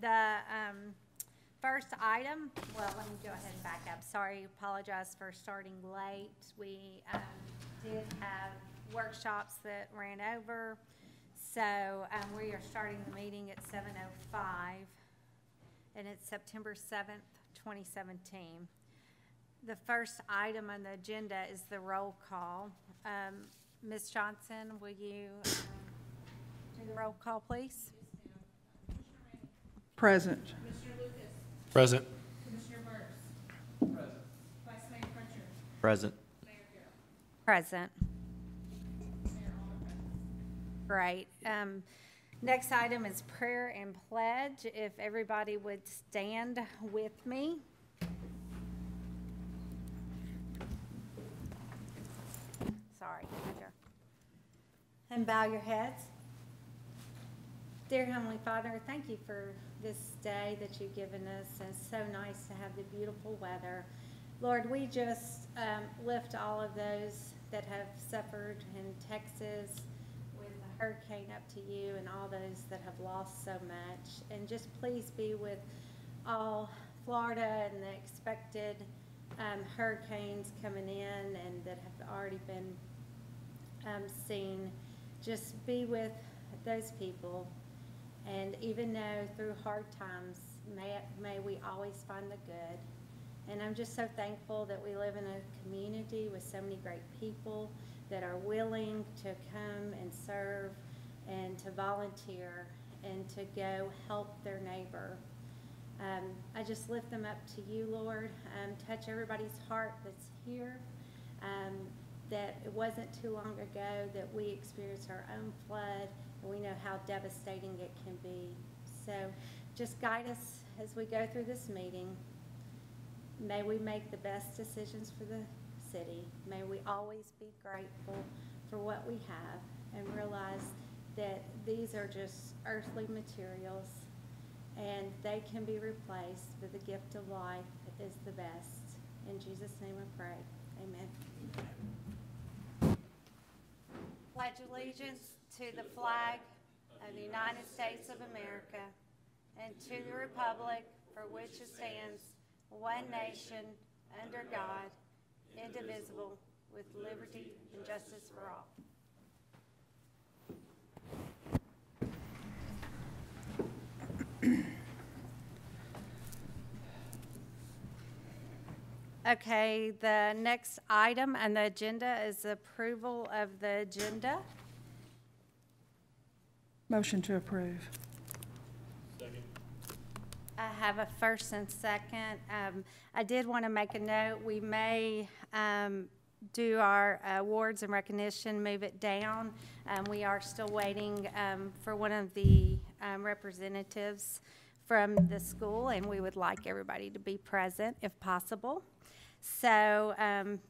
The first item, well, let me go ahead and back up. Sorry, apologize for starting late. We did have workshops that ran over. So we are starting the meeting at 7:05, and it's September 7th, 2017. The first item on the agenda is the roll call. Ms. Johnson, will you do the roll call, please? Present. Commissioner Lucas. Present. Commissioner Burks. Present. Vice Mayor Crutcher. Present. Mayor Carroll. Present. Mayor Alder present. Great. Next item is prayer and pledge. If everybody would stand with me. Sorry. And bow your heads. Dear Heavenly Father, thank you for this day that you've given us. And it's so nice to have the beautiful weather. Lord, we just lift all of those that have suffered in Texas with the hurricane up to you, and all those that have lost so much. And just please be with all Florida and the expected hurricanes coming in and that have already been seen. Just be with those people. And even though through hard times, may we always find the good. And I'm just so thankful that we live in a community with so many great people that are willing to come and serve and to volunteer and to go help their neighbor. I just lift them up to you, Lord. Touch everybody's heart that's here. That it wasn't too long ago that we experienced our own flood, and we know how devastating it can be. So just guide us as we go through this meeting. May we make the best decisions for the city. May we always be grateful for what we have and realize that these are just earthly materials and they can be replaced, but the gift of life is the best. In Jesus' name I pray. Amen. Pledge allegiance to the flag of the United States of America and to the republic for which it stands, one nation, under God, indivisible, with liberty and justice for all. Okay, the next item on the agenda is approval of the agenda. Motion to approve. I have a first and second. I did want to make a note. We may do our awards and recognition, move it down. We are still waiting for one of the representatives from the school, and we would like everybody to be present if possible. So,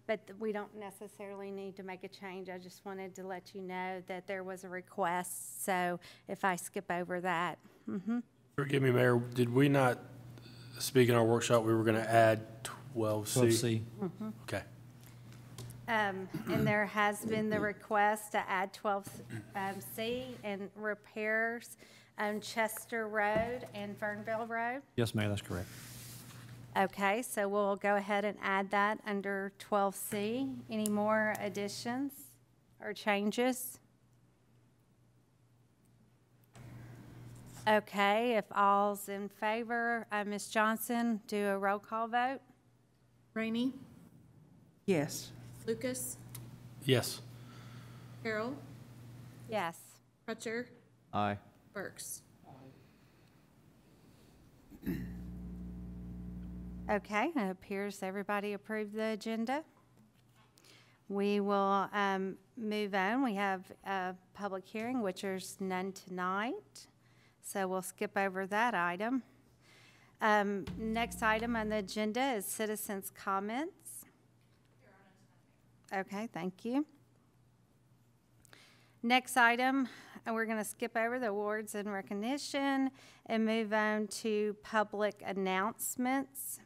but we don't necessarily need to make a change. I just wanted to let you know that there was a request. So if I skip over that. Forgive me, Mayor, did we not speak in our workshop, we were going to add 12C? 12C. Okay. And there has been the request to add 12C and repairs on Chester Road and Fernville Road. Yes, Mayor, that's correct. Okay, so we'll go ahead and add that under 12C. Any more additions or changes? Okay, if all's in favor, Ms. Johnson, do a roll call vote. Rainey. Yes. Lucas. Yes. Carroll. Yes. Crutcher. Aye. Burks. Okay, it appears everybody approved the agenda. We will move on. We have a public hearing, which there's none tonight. So we'll skip over that item. Next item on the agenda is citizens' comments. Okay, thank you. Next item, we're going to skip over the awards and recognition and move on to public announcements.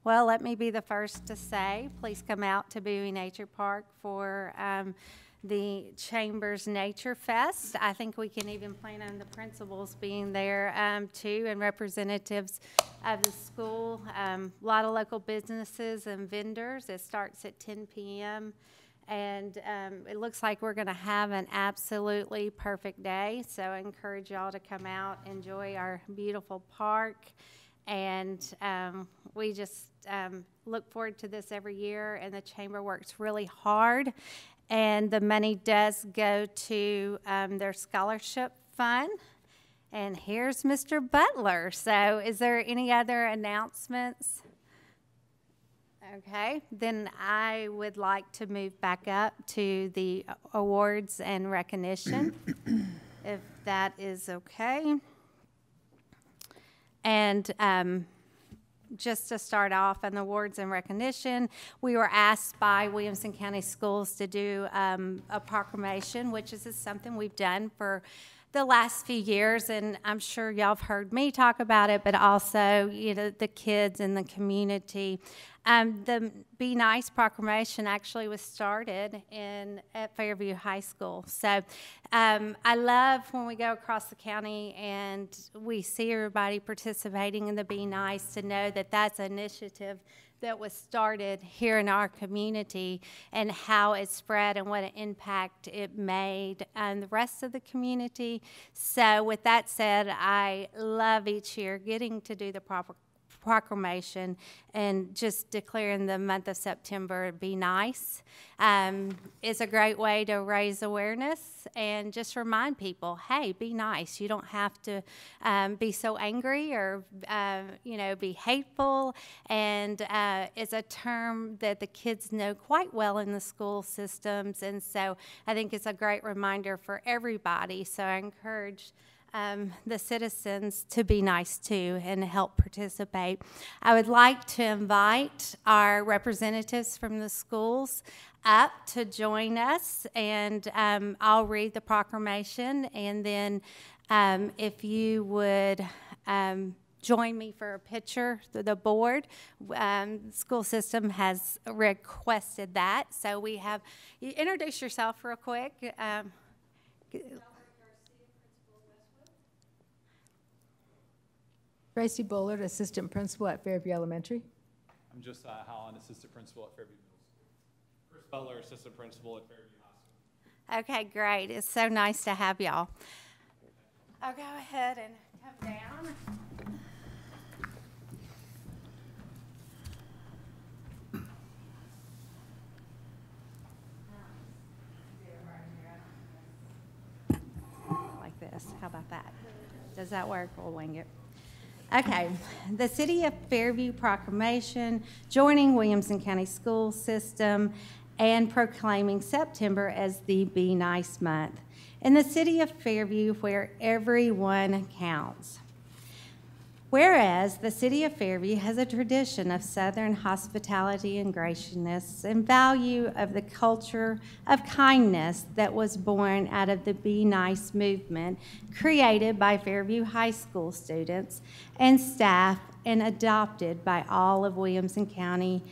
Well, let me be the first to say, please come out to Bowie Nature Park for the Chamber's Nature Fest. I think we can even plan on the principals being there too, and representatives of the school. A lot of local businesses and vendors. It starts at 10 p.m. And it looks like we're going to have an absolutely perfect day. So I encourage y'all to come out, enjoy our beautiful park. And we just look forward to this every year. And the Chamber works really hard. And the money does go to their scholarship fund. And here's Mr. Butler. So is there any other announcements? Okay, then I would like to move back up to the awards and recognition, if that is okay. And just to start off on the awards and recognition, we were asked by Williamson County Schools to do a proclamation, which is something we've done for the last few years, and I'm sure y'all have heard me talk about it, but also, you know, the kids in the community. The Be Nice proclamation actually was started at Fairview High School. So I love when we go across the county and we see everybody participating in the Be Nice, to know that that's an initiative that was started here in our community, and how it spread and what an impact it made on the rest of the community. So with that said, I love each year getting to do the proclamation and just declaring the month of September Be Nice. It's a great way to raise awareness and just remind people, hey, be nice. You don't have to be so angry or be hateful. And it's a term that the kids know quite well in the school systems, and so I think it's a great reminder for everybody. So I encourage the citizens to be nice too and help participate. I would like to invite our representatives from the schools up to join us, and I'll read the proclamation, and then if you would join me for a picture. The board, school system has requested that. So we have, you introduce yourself real quick. Tracy Bullard, Assistant Principal at Fairview Elementary. I'm Josiah Holland, Assistant Principal at Fairview Middle School. Chris Butler, Assistant Principal at Fairview High School. Okay, great. It's so nice to have y'all. I'll go ahead and come down. Like this. How about that? Does that work? We'll wing it. Okay, the City of Fairview proclamation, joining Williamson County School System and proclaiming September as the Be Nice Month in the City of Fairview, where everyone counts. Whereas the City of Fairview has a tradition of Southern hospitality and graciousness and value of the culture of kindness that was born out of the Be Nice movement created by Fairview High School students and staff and adopted by all of Williamson County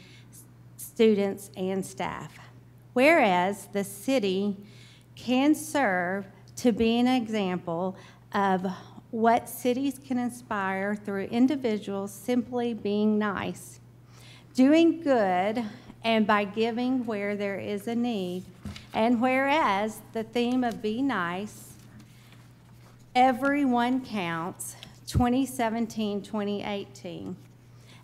students and staff. Whereas the city can serve to be an example of what cities can inspire through individuals simply being nice, doing good, and by giving where there is a need. And whereas the theme of Be Nice, Everyone Counts, 2017-2018.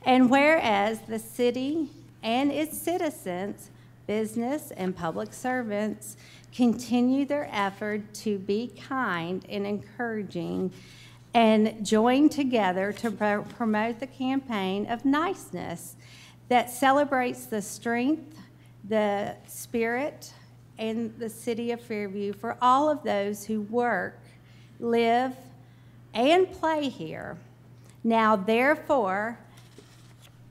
And whereas the city and its citizens, business and public servants continue their effort to be kind and encouraging and join together to promote the campaign of niceness that celebrates the strength, the spirit, and the city of Fairview for all of those who work, live, and play here. Now, therefore,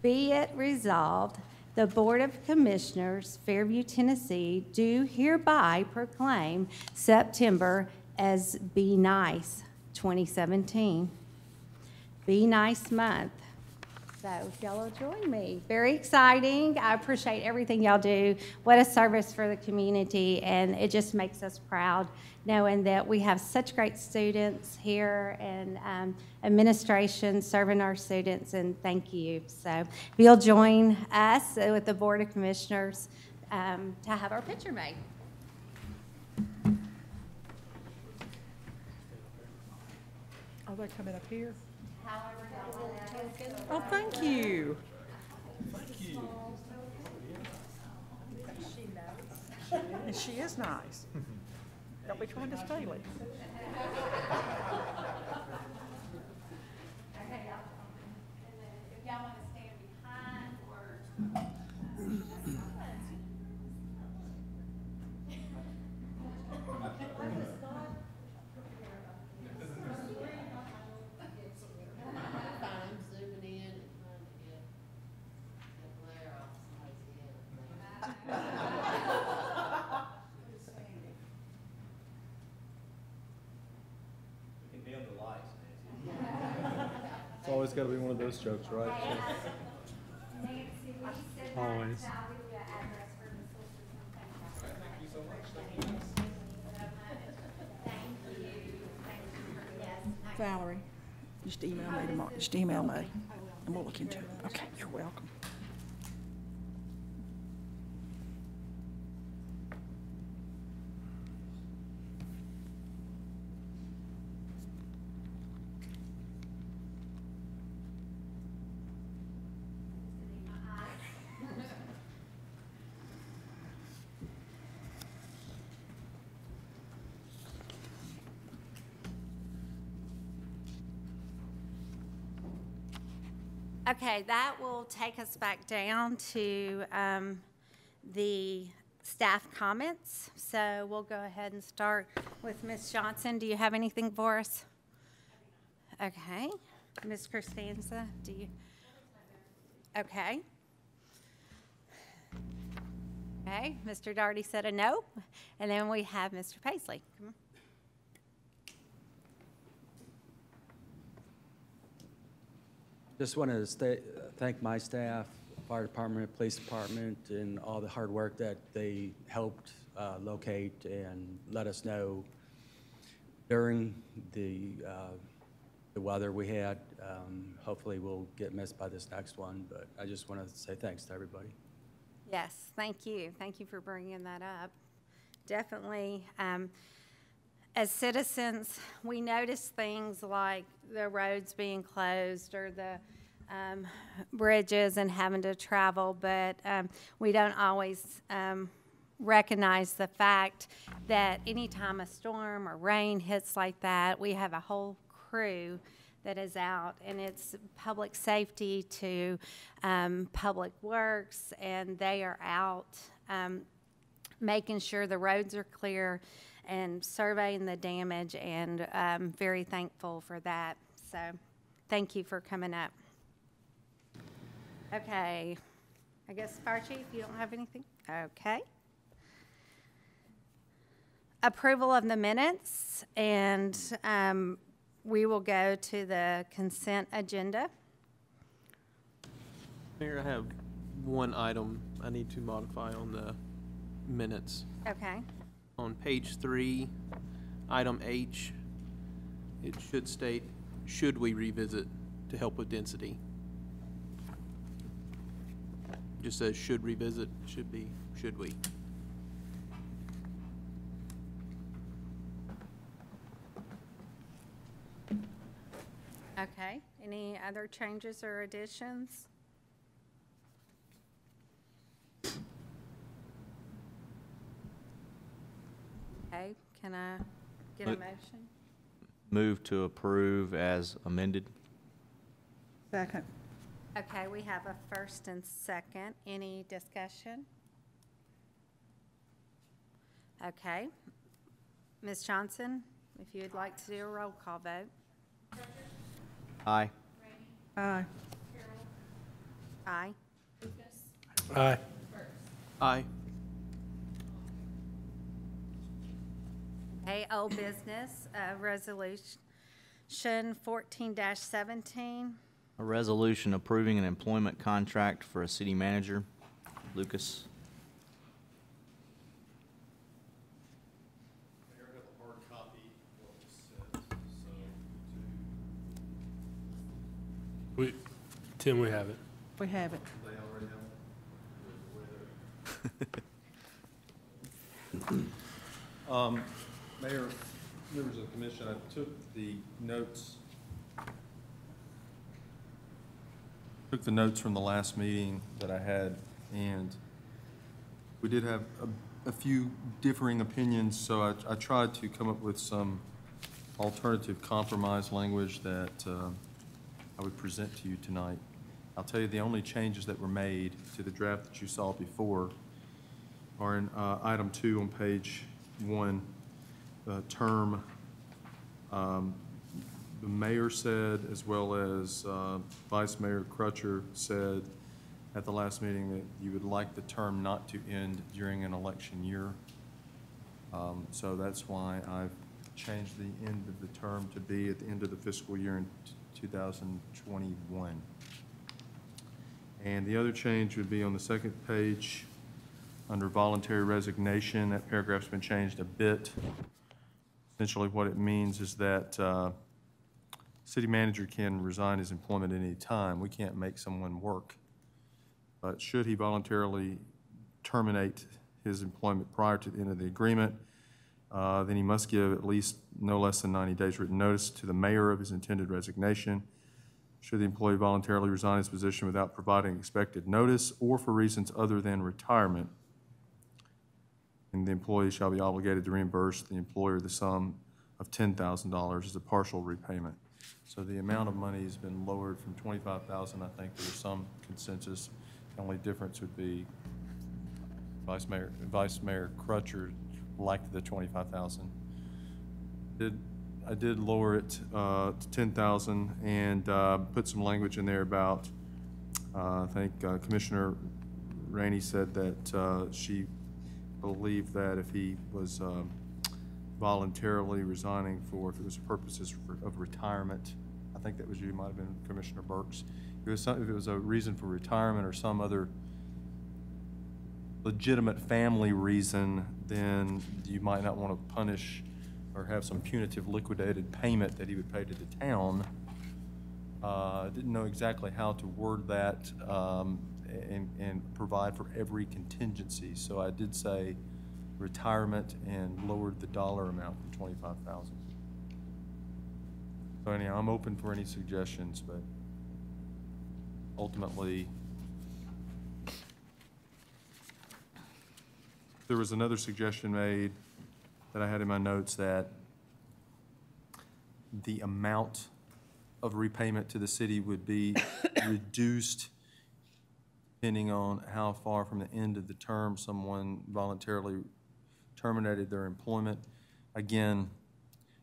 be it resolved, the Board of Commissioners, Fairview, Tennessee, do hereby proclaim September as Be Nice 2017. Be Nice Month. So if y'all will join me. Very exciting. I appreciate everything y'all do. What a service for the community, and it just makes us proud knowing that we have such great students here and administration serving our students, and thank you. So if you'll join us with the Board of Commissioners to have our picture made. Are they coming up here? However y'all want that. Oh, thank you. And she is nice. Don't be trying to steal it. Okay, y'all. And then if y'all want to stand behind or I'm zooming in and trying to get the glare off somebody's head. We can dim the lights, Nancy. It's always gotta be one of those jokes, right? Nancy, we said that. Always. So I'll give you an address for the school system. Thank you so much. Thank you. Thank you. Yes. Valerie, just email me tomorrow. Just email me, and we'll look into it. Okay, you're welcome. Okay, that will take us back down to the staff comments. So we'll go ahead and start with Ms. Johnson. Do you have anything for us? Okay. Ms. Costanza, do you? Okay. Okay, Mr. Daugherty said a no. And then we have Mr. Paisley. Come on. Just want to thank my staff, fire department, police department, and all the hard work that they helped locate and let us know during the weather we had. Hopefully we'll get missed by this next one, but I just want to say thanks to everybody. Yes, thank you. Thank you for bringing that up. Definitely, as citizens, we notice things like the roads being closed or the bridges and having to travel, but we don't always recognize the fact that anytime a storm or rain hits like that, we have a whole crew that is out, and it's public safety to public works, and they are out making sure the roads are clear and surveying the damage, and I'm very thankful for that. So thank you for coming up. Okay, I guess Fire Chief, you don't have anything? Okay. Approval of the minutes, and we will go to the consent agenda. Mayor, I have one item I need to modify on the minutes. Okay. On page 3, item H, it should state, should we revisit to help with density? Just says should revisit, should be, should we? Okay, any other changes or additions? Okay, can I get a motion? Move to approve as amended. Second. Okay, we have a first and second. Any discussion? Okay. Ms. Johnson, if you would like to do a roll call vote. Aye. Aye. Aye. Aye. Aye. Okay, old business, resolution 14-17. A resolution approving an employment contract for a city manager. Lucas. Mayor, I have a hard copy of what was said, so Tim, we have it. We have it. they already have it. Mayor, members of the commission, I took the notes from the last meeting that I had, and we did have a few differing opinions, so I tried to come up with some alternative compromise language that I would present to you tonight. I'll tell you the only changes that were made to the draft that you saw before are in item 2 on page 1, the term. The mayor said, as well as Vice Mayor Crutcher said at the last meeting, that you would like the term not to end during an election year. So that's why I've changed the end of the term to be at the end of the fiscal year in 2021. And the other change would be on the second page under voluntary resignation. That paragraph's been changed a bit. Essentially what it means is that city manager can resign his employment at any time. We can't make someone work. But should he voluntarily terminate his employment prior to the end of the agreement, then he must give at least no less than 90 days written notice to the mayor of his intended resignation. Should the employee voluntarily resign his position without providing expected notice or for reasons other than retirement, and the employee shall be obligated to reimburse the employer the sum of $10,000 as a partial repayment. So the amount of money has been lowered from $25,000. I think there's some consensus. The only difference would be Vice Mayor Crutcher liked the $25,000. I did lower it to $10,000 and put some language in there about, I think Commissioner Rainey said that she believed that if he was voluntarily resigning if it was for purposes of retirement, I think that was you, might have been Commissioner Burks. If it was a reason for retirement or some other legitimate family reason, then you might not want to punish or have some punitive liquidated payment that he would pay to the town. Didn't know exactly how to word that and provide for every contingency. So I did say retirement and lowered the dollar amount to $25,000. So anyhow, I'm open for any suggestions, but ultimately, there was another suggestion made that I had in my notes that the amount of repayment to the city would be reduced depending on how far from the end of the term someone voluntarily terminated their employment. Again,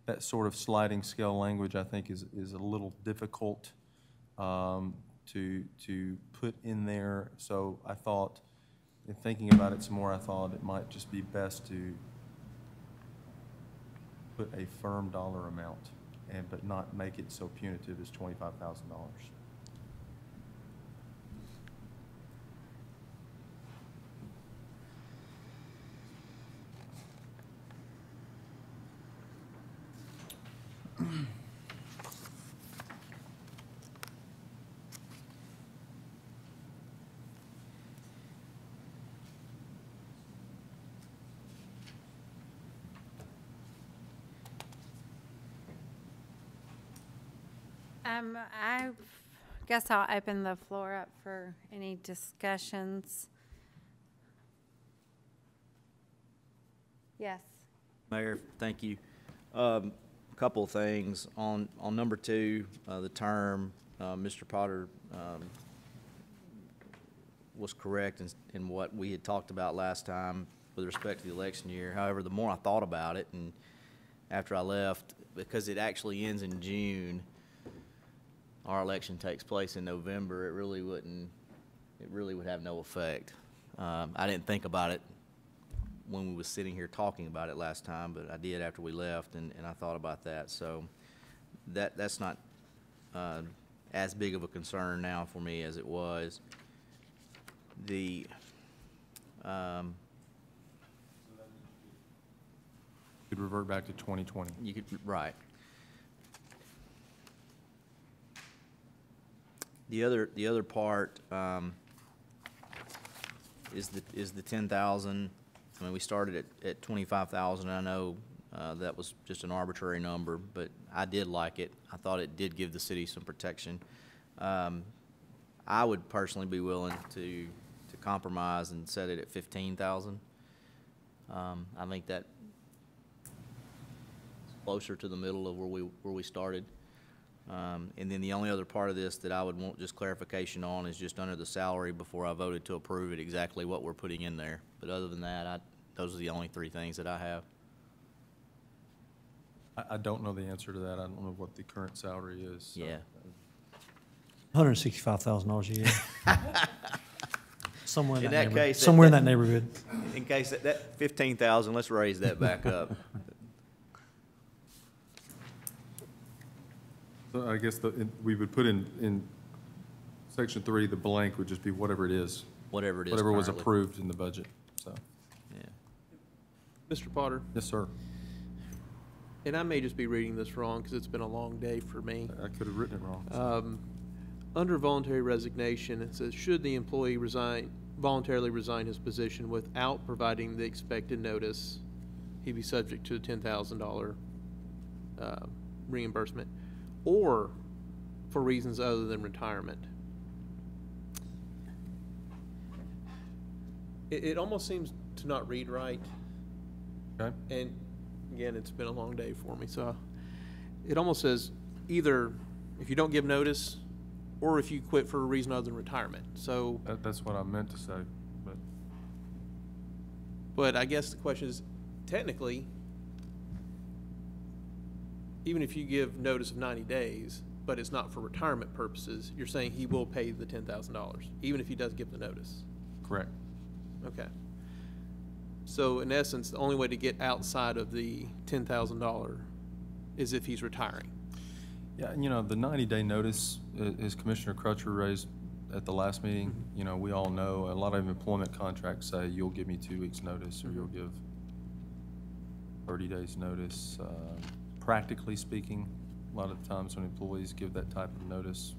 that sort of sliding scale language I think is a little difficult to put in there. So I thought, in thinking about it some more, I thought it might just be best to put a firm dollar amount, but not make it so punitive as $25,000. I guess I'll open the floor up for any discussions. Yes. Mayor, thank you. Couple of things. On number 2, the term, Mr. Potter was correct in what we had talked about last time with respect to the election year. However, the more I thought about it, and after I left, because it actually ends in June, our election takes place in November, it really would have no effect. I didn't think about it when we was sitting here talking about it last time, but I did after we left, and I thought about that. So that's not as big of a concern now for me as it was. The, Could revert back to 2020. you could, right. The other part, is the 10,000. I mean, we started at 25,000. I know, that was just an arbitrary number, but I did like it. I thought it did give the city some protection. I would personally be willing to compromise and set it at 15,000. I think that closer to the middle of where we started. And then the only other part of this that I would want just clarification on is just under the salary before I voted to approve it, exactly what we're putting in there. But other than that, those are the only three things that I have. I don't know the answer to that. I don't know what the current salary is. So. Yeah. $165,000 a year. Somewhere in In that that neighborhood. case, Somewhere in that neighborhood. In case that 15,000, let's raise that back up. So I guess we would put in section 3, the blank would just be whatever it is. Whatever it is Whatever was currently. approved in the budget, so. Yeah. Mr. Potter, Yes, sir. and I may just be reading this wrong because it's been a long day for me. I could have written it wrong. Under voluntary resignation, it says, should the employee voluntarily resign his position without providing the expected notice, he'd be subject to a $10,000 reimbursement, or for reasons other than retirement. It almost seems to not read right. Okay. And again, it's been a long day for me, so it almost says either if you don't give notice or if you quit for a reason other than retirement. So, That's what I meant to say, but but I guess the question is, technically, even if you give notice of 90 days, but it's not for retirement purposes, you're saying he will pay the $10,000, even if he does give the notice. correct. Okay. So in essence, the only way to get outside of the $10,000 is if he's retiring. Yeah, and the 90-day notice, as Commissioner Crutcher raised at the last meeting, we all know, a lot of employment contracts say you'll give me 2 weeks' notice, or you'll give 30 days' notice. Practically speaking, a lot of times when employees give that type of notice,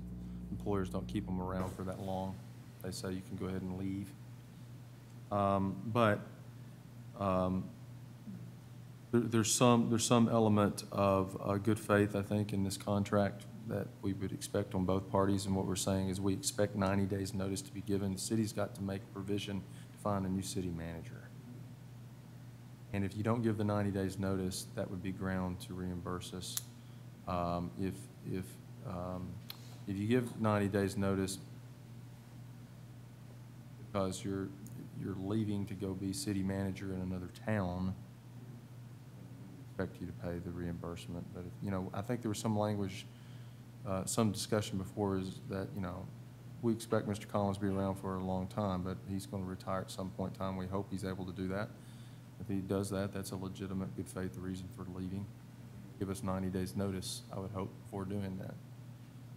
employers don't keep them around for that long. They say you can go ahead and leave. There's some element of good faith, I think, in this contract that we would expect on both parties. And what we're saying is we expect 90 days' notice to be given. The city's got to make provision to find a new city manager. And if you don't give the 90 days' notice, that would be ground to reimburse us. If you give 90 days' notice because you're leaving to go be city manager in another town, we expect you to pay the reimbursement. But I think there was some language, some discussion before is that we expect Mr. Collins to be around for a long time, but he's going to retire at some point in time. We hope he's able to do that. If he does that, that's a legitimate good faith reason for leaving. Give us 90 days notice, I would hope, before doing that.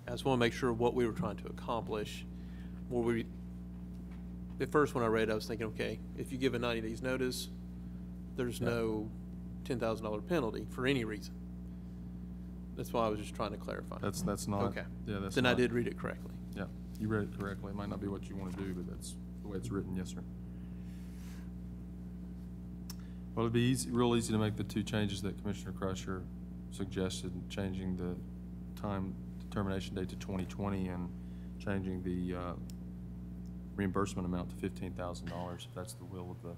I just want to make sure what we were trying to accomplish. At first when I read it, I was thinking, okay, if you give a 90 days notice, there's no $10,000 penalty for any reason. That's why I was just trying to clarify. That's not. Okay. Yeah, that's Then I not- did read it correctly. Yeah, you read it correctly. It might not be what you want to do, but that's the way it's written, yes, sir. Well, it'd be real easy to make the 2 changes that Commissioner Crusher suggested, changing the time determination date to 2020 and changing the reimbursement amount to $15,000, if that's the will of the.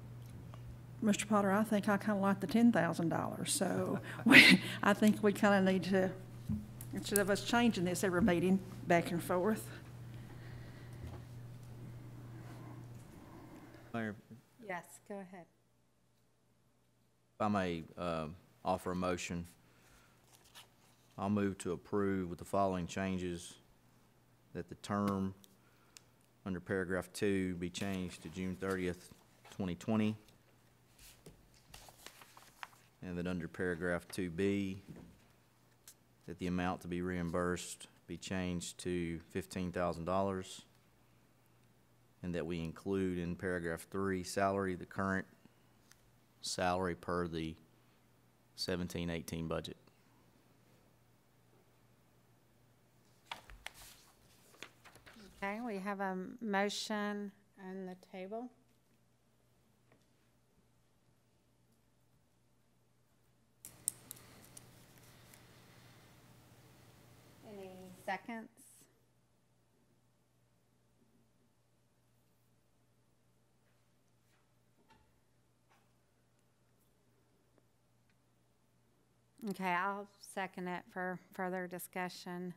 Mr. Potter, I think I kind of like the $10,000, so I think we kind of need to, instead of us changing this every meeting back and forth. Mayor, Yes, go ahead. if I may offer a motion, I'll move to approve with the following changes: that the term under paragraph 2 be changed to June 30th, 2020, and that under paragraph 2B, that the amount to be reimbursed be changed to $15,000, and that we include in paragraph 3 salary, the current salary per the 17-18 budget. Okay, we have a motion on the table. Any seconds? Okay, I'll second it for further discussion.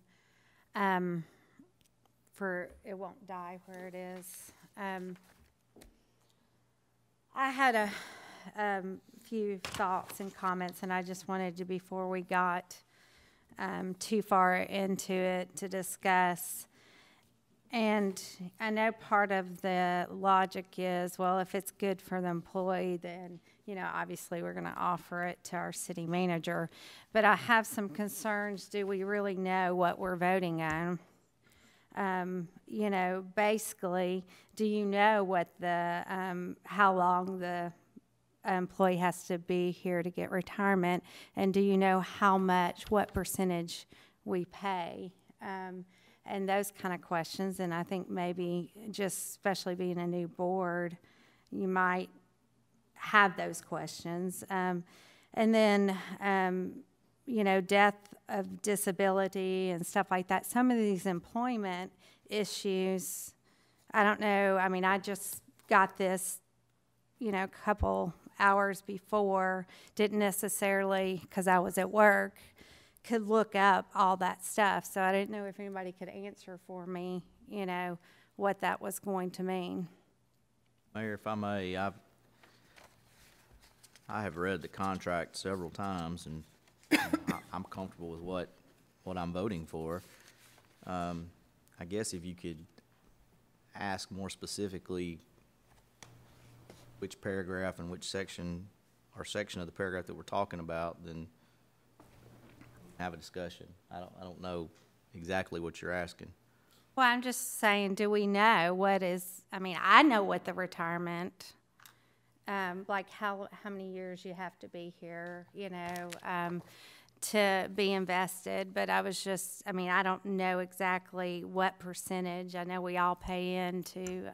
It won't die where it is. I had a few thoughts and comments, and I just wanted to, before we got too far into it, to discuss. And I know part of the logic is, well, if it's good for the employee, then, you know, obviously we're going to offer it to our city manager. But I have some concerns. Do we really know what we're voting on? You know, basically, do you know what how long the employee has to be here to get retirement? And do you know how much, what percentage we pay? And those kind of questions. And I think maybe just especially being a new board, you might have those questions. And then, you know, death of disability and stuff like that. Some of these employment issues, I don't know. I mean, I just got this, you know, a couple hours before, didn't necessarily, because I was at work, could look up all that stuff. So I didn't know if anybody could answer for me, you know, what that was going to mean. Mayor, if I may, I have read the contract several times, and I'm comfortable with what I'm voting for. I guess if you could ask more specifically which paragraph and which section or section of the paragraph that we're talking about, then have a discussion. I don't know exactly what you're asking. Well, I'm just saying, do we know what is, I mean, I know what the retirement, like how many years you have to be here, you know, to be invested. But I was just, I mean, I don't know exactly what percentage. I know we all pay into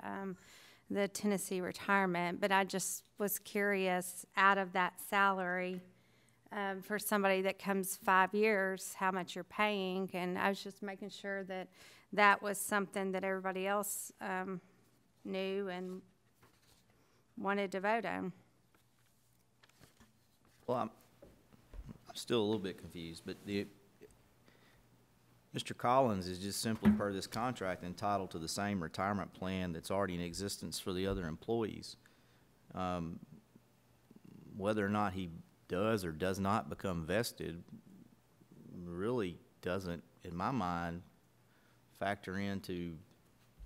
the Tennessee retirement, but I just was curious, out of that salary, for somebody that comes 5 years, how much you're paying. And I was just making sure that that was something that everybody else knew and wanted to vote on. Well, I'm still a little bit confused, but Mr. Collins is just simply, per this contract, entitled to the same retirement plan that's already in existence for the other employees. Whether or not he does or does not become vested really doesn't, in my mind, factor into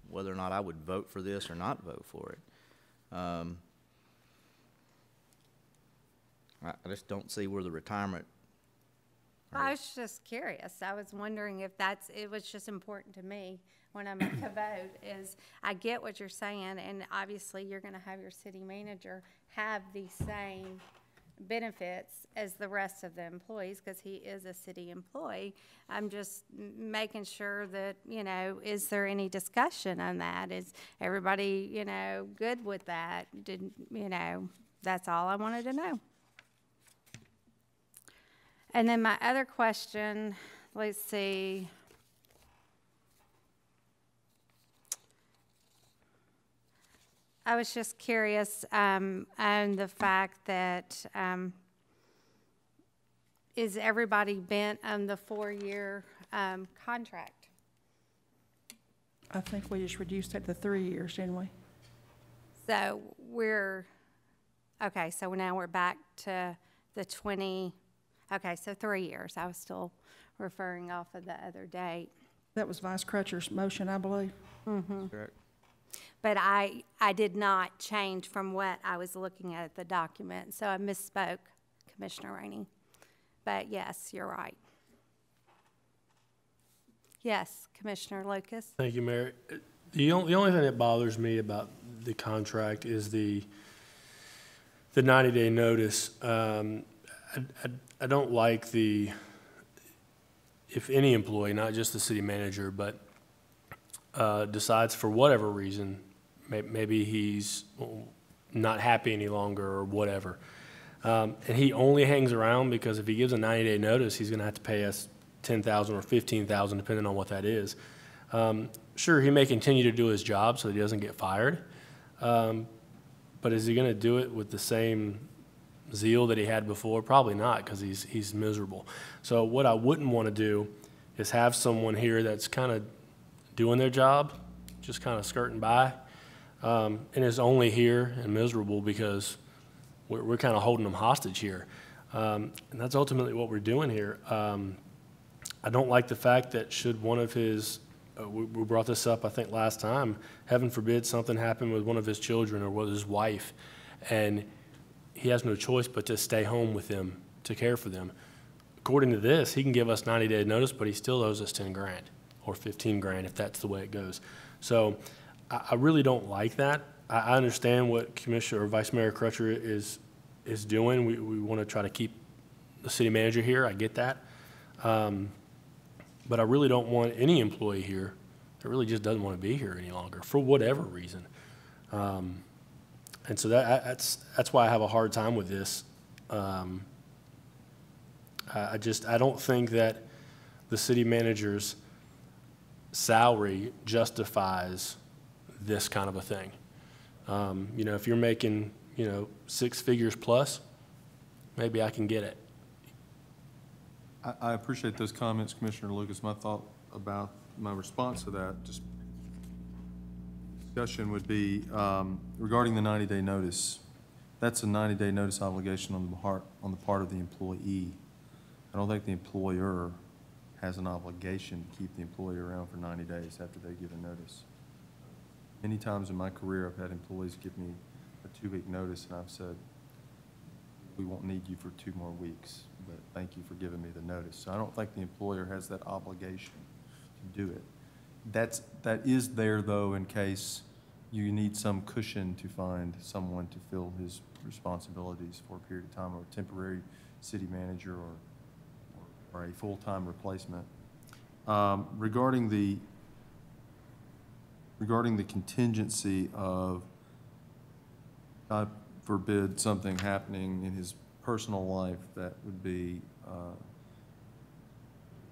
whether or not I would vote for this or not vote for it. I just don't see where the retirement. I was just curious. I was wondering if it was just important to me when I make a vote, is I get what you're saying, and obviously you're going to have your city manager have the same benefits as the rest of the employees because he is a city employee. I'm just making sure that, you know, is there any discussion on that? Is everybody, you know, good with that? You know, that's all I wanted to know. And then my other question, let's see. I was just curious on the fact that is everybody bent on the 4-year contract? I think we just reduced it to 3 years, didn't we? So okay, so now we're back to the 20, okay, so 3 years. I was still referring off of the other date. That was Vice Crutcher's motion, I believe. Mm-hmm. Correct. But I did not change from what I was looking at the document, so I misspoke, Commissioner Rainey. But yes, you're right. Yes, Commissioner Lucas. Thank you, Mayor. The only thing that bothers me about the contract is the 90-day notice. I don't like if any employee, not just the city manager, but decides for whatever reason, maybe he's not happy any longer or whatever, and he only hangs around because if he gives a 90-day notice, he's going to have to pay us $10,000 or $15,000, depending on what that is. Sure, he may continue to do his job so that he doesn't get fired, but is he going to do it with the same zeal that he had before? Probably not, because he's miserable. So what I wouldn't want to do is have someone here that's kind of doing their job, just kind of skirting by, and is only here and miserable because we're kind of holding them hostage here. And that's ultimately what we're doing here. I don't like the fact that should one of his, we brought this up I think last time, heaven forbid something happened with one of his children or with his wife, and he has no choice but to stay home with them to care for them. According to this, he can give us 90-day notice, but he still owes us 10 grand or 15 grand if that's the way it goes. So I really don't like that. I understand what Commissioner or Vice Mayor Crutcher is doing. We want to try to keep the city manager here. I get that. But I really don't want any employee here that really just doesn't want to be here any longer for whatever reason. And so that's why I have a hard time with this. I don't think that the city manager's salary justifies this kind of a thing. You know, if you're making, 6 figures plus, maybe I can get it. I appreciate those comments, Commissioner Lucas. My thought about my response to that, just discussion would be regarding the 90-day notice. That's a 90-day notice obligation on the part of the employee. I don't think the employer has an obligation to keep the employee around for 90 days after they give a notice. Many times in my career, I've had employees give me a 2-week notice, and I've said, we won't need you for 2 more weeks, but thank you for giving me the notice. So I don't think the employer has that obligation to do it. That is there, though, in case you need some cushion to find someone to fill his responsibilities for a period of time, or a temporary city manager or a full-time replacement. Regarding the contingency of, God forbid, something happening in his personal life that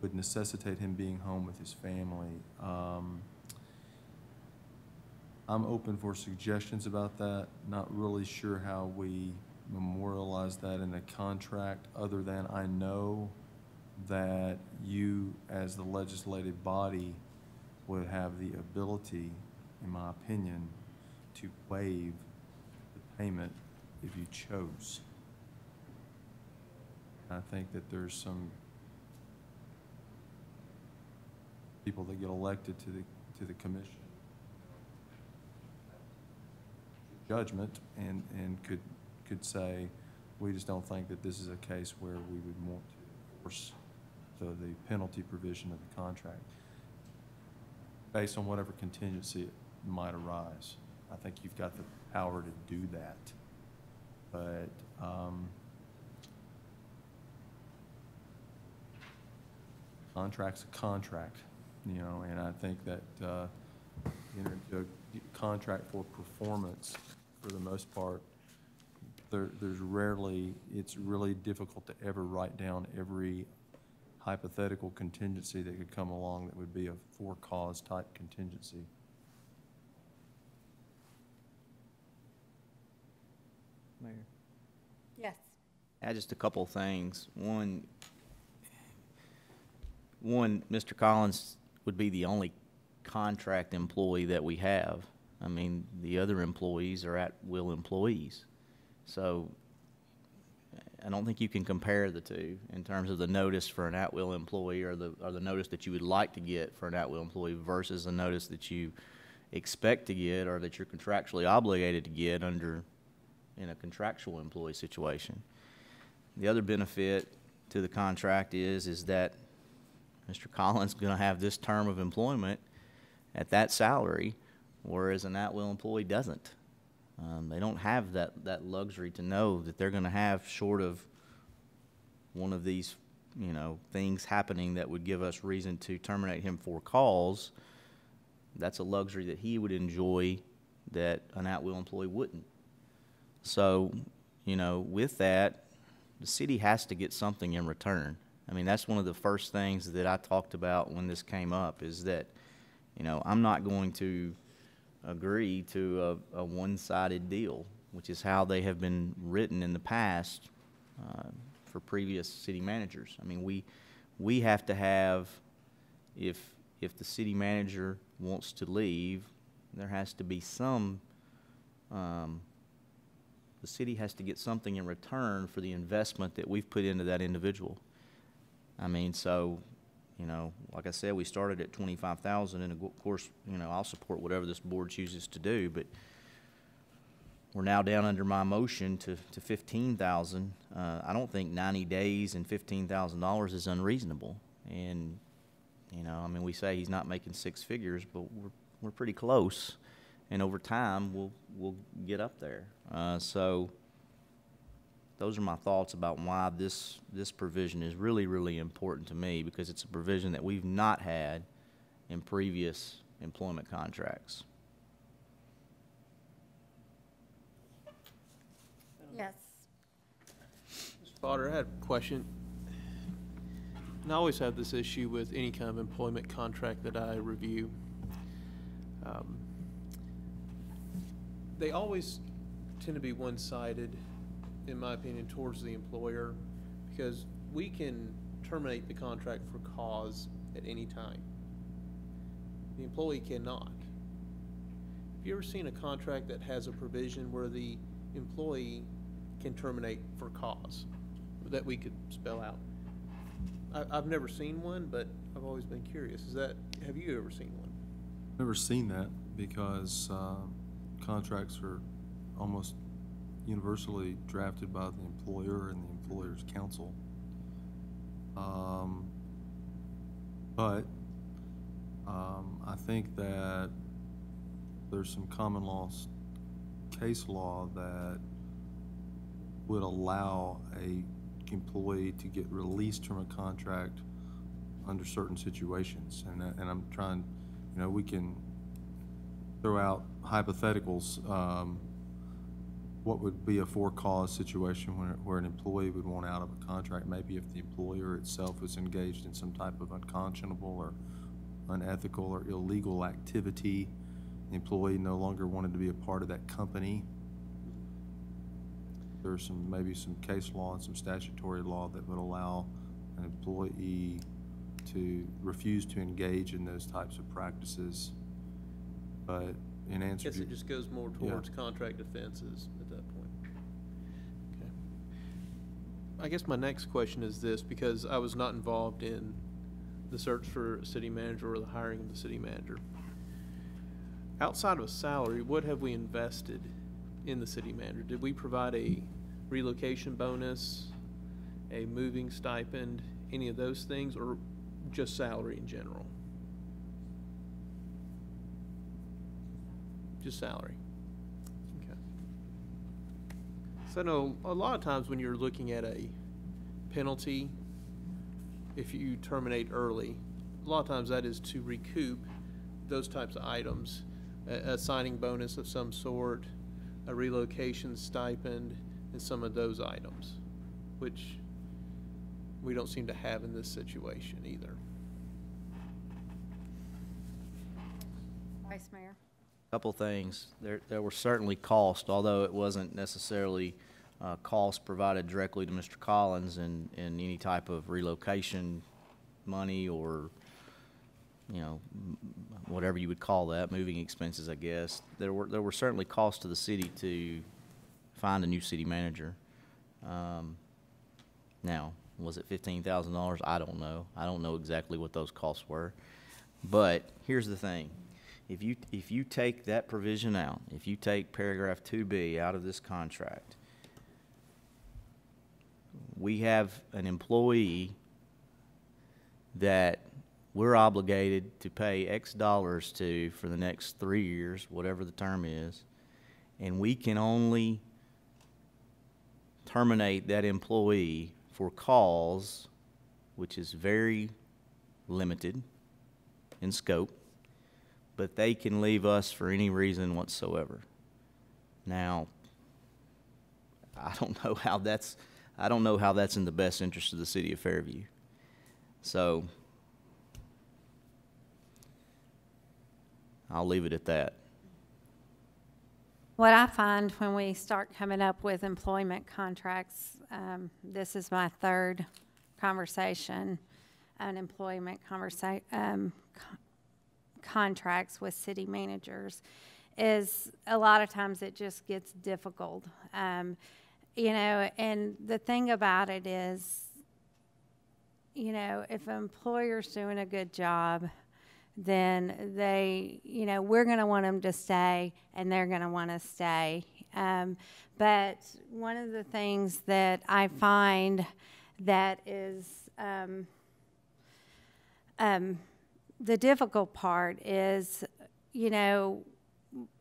would necessitate him being home with his family. I'm open for suggestions about that. Not really sure how we memorialize that in a contract, other than I know that you, as the legislative body, would have the ability, in my opinion, to waive the payment if you chose. I think that there's some people that get elected to the commission judgment and could say, we just don't think that this is a case where we would want to force the penalty provision of the contract based on whatever contingency might arise. I think you've got the power to do that. But contract's a contract, and I think that enter into a contract for performance, for the most part, there's rarely, it's really difficult to ever write down every hypothetical contingency that could come along that would be a for-cause type contingency. Mayor? Yes. Add just a couple of things. One, Mr. Collins would be the only contract employee that we have. I mean, the other employees are at-will employees. So I don't think you can compare the two in terms of the notice for an at-will employee or the notice that you would like to get for an at-will employee versus the notice that you expect to get or that you're contractually obligated to get in a contractual employee situation. The other benefit to the contract is that Mr. Collins is gonna have this term of employment at that salary, whereas an at-will employee doesn't. They don't have that luxury to know that they're gonna have, short of one of these, things happening that would give us reason to terminate him for cause. That's a luxury that he would enjoy that an at-will employee wouldn't. So, with that, the city has to get something in return. I mean, that's one of the first things that I talked about when this came up, is that, I'm not going to agree to a one-sided deal, which is how they have been written in the past for previous city managers. I mean, we have to have, if the city manager wants to leave, there has to be some, the city has to get something in return for the investment that we've put into that individual. I mean, so, like I said, we started at 25,000, and of course, I'll support whatever this board chooses to do, but we're now down under my motion to 15,000. I don't think 90 days and $15,000 is unreasonable. And, I mean, we say he's not making six figures, but we're pretty close. And over time, we'll get up there. So those are my thoughts about why this provision is really, really important to me, because it's a provision that we've not had in previous employment contracts. Yes. Mr. Potter, I had a question. And I always have this issue with any kind of employment contract that I review. They always tend to be one-sided, in my opinion, towards the employer, because we can terminate the contract for cause at any time. The employee cannot. Have you ever seen a contract that has a provision where the employee can terminate for cause that we could spell out? I've never seen one, but I've always been curious. Have you ever seen one? Never seen that, because contracts are almost universally drafted by the employer and the employer's counsel. But I think that there's some common law case law that would allow a employee to get released from a contract under certain situations. And I'm trying, we can throw out hypotheticals. What would be a for-cause situation where an employee would want out of a contract? Maybe if the employer itself was engaged in some type of unconscionable or unethical or illegal activity, the employee no longer wanted to be a part of that company. There's maybe some case law and some statutory law that would allow an employee to refuse to engage in those types of practices. But in answer to... I guess it just goes more towards contract offenses at that point. Okay. I guess my next question is this, because I was not involved in the search for a city manager or the hiring of the city manager. Outside of a salary, what have we invested in the city manager? Did we provide a relocation bonus, a moving stipend, any of those things, or just salary in general? Just salary. Okay. So I know a lot of times when you're looking at a penalty, if you terminate early, a lot of times that is to recoup those types of items, a signing bonus of some sort, a relocation stipend, and some of those items, which we don't seem to have in this situation either. Vice Mayor. Couple things. There were certainly costs, although it wasn't necessarily costs provided directly to Mr. Collins in any type of relocation money or, whatever you would call that, moving expenses, I guess. There were certainly costs to the city to find a new city manager. Now, was it $15,000? I don't know. I don't know exactly what those costs were. But here's the thing. If you take that provision out, if you take paragraph 2B out of this contract, we have an employee that we're obligated to pay X dollars to for the next 3 years, whatever the term is, and we can only terminate that employee for cause, which is very limited in scope, but they can leave us for any reason whatsoever. Now, I don't know how that's in the best interest of the city of Fairview. So I'll leave it at that. What I find when we start coming up with employment contracts, this is my third conversation on employment contracts with city managers, is a lot of times it just gets difficult. You know, and the thing about it is, you know, if an employer's doing a good job, then they, you know, we're going to want them to stay and they're going to want to stay. But one of the things that I find that is the difficult part is, you know,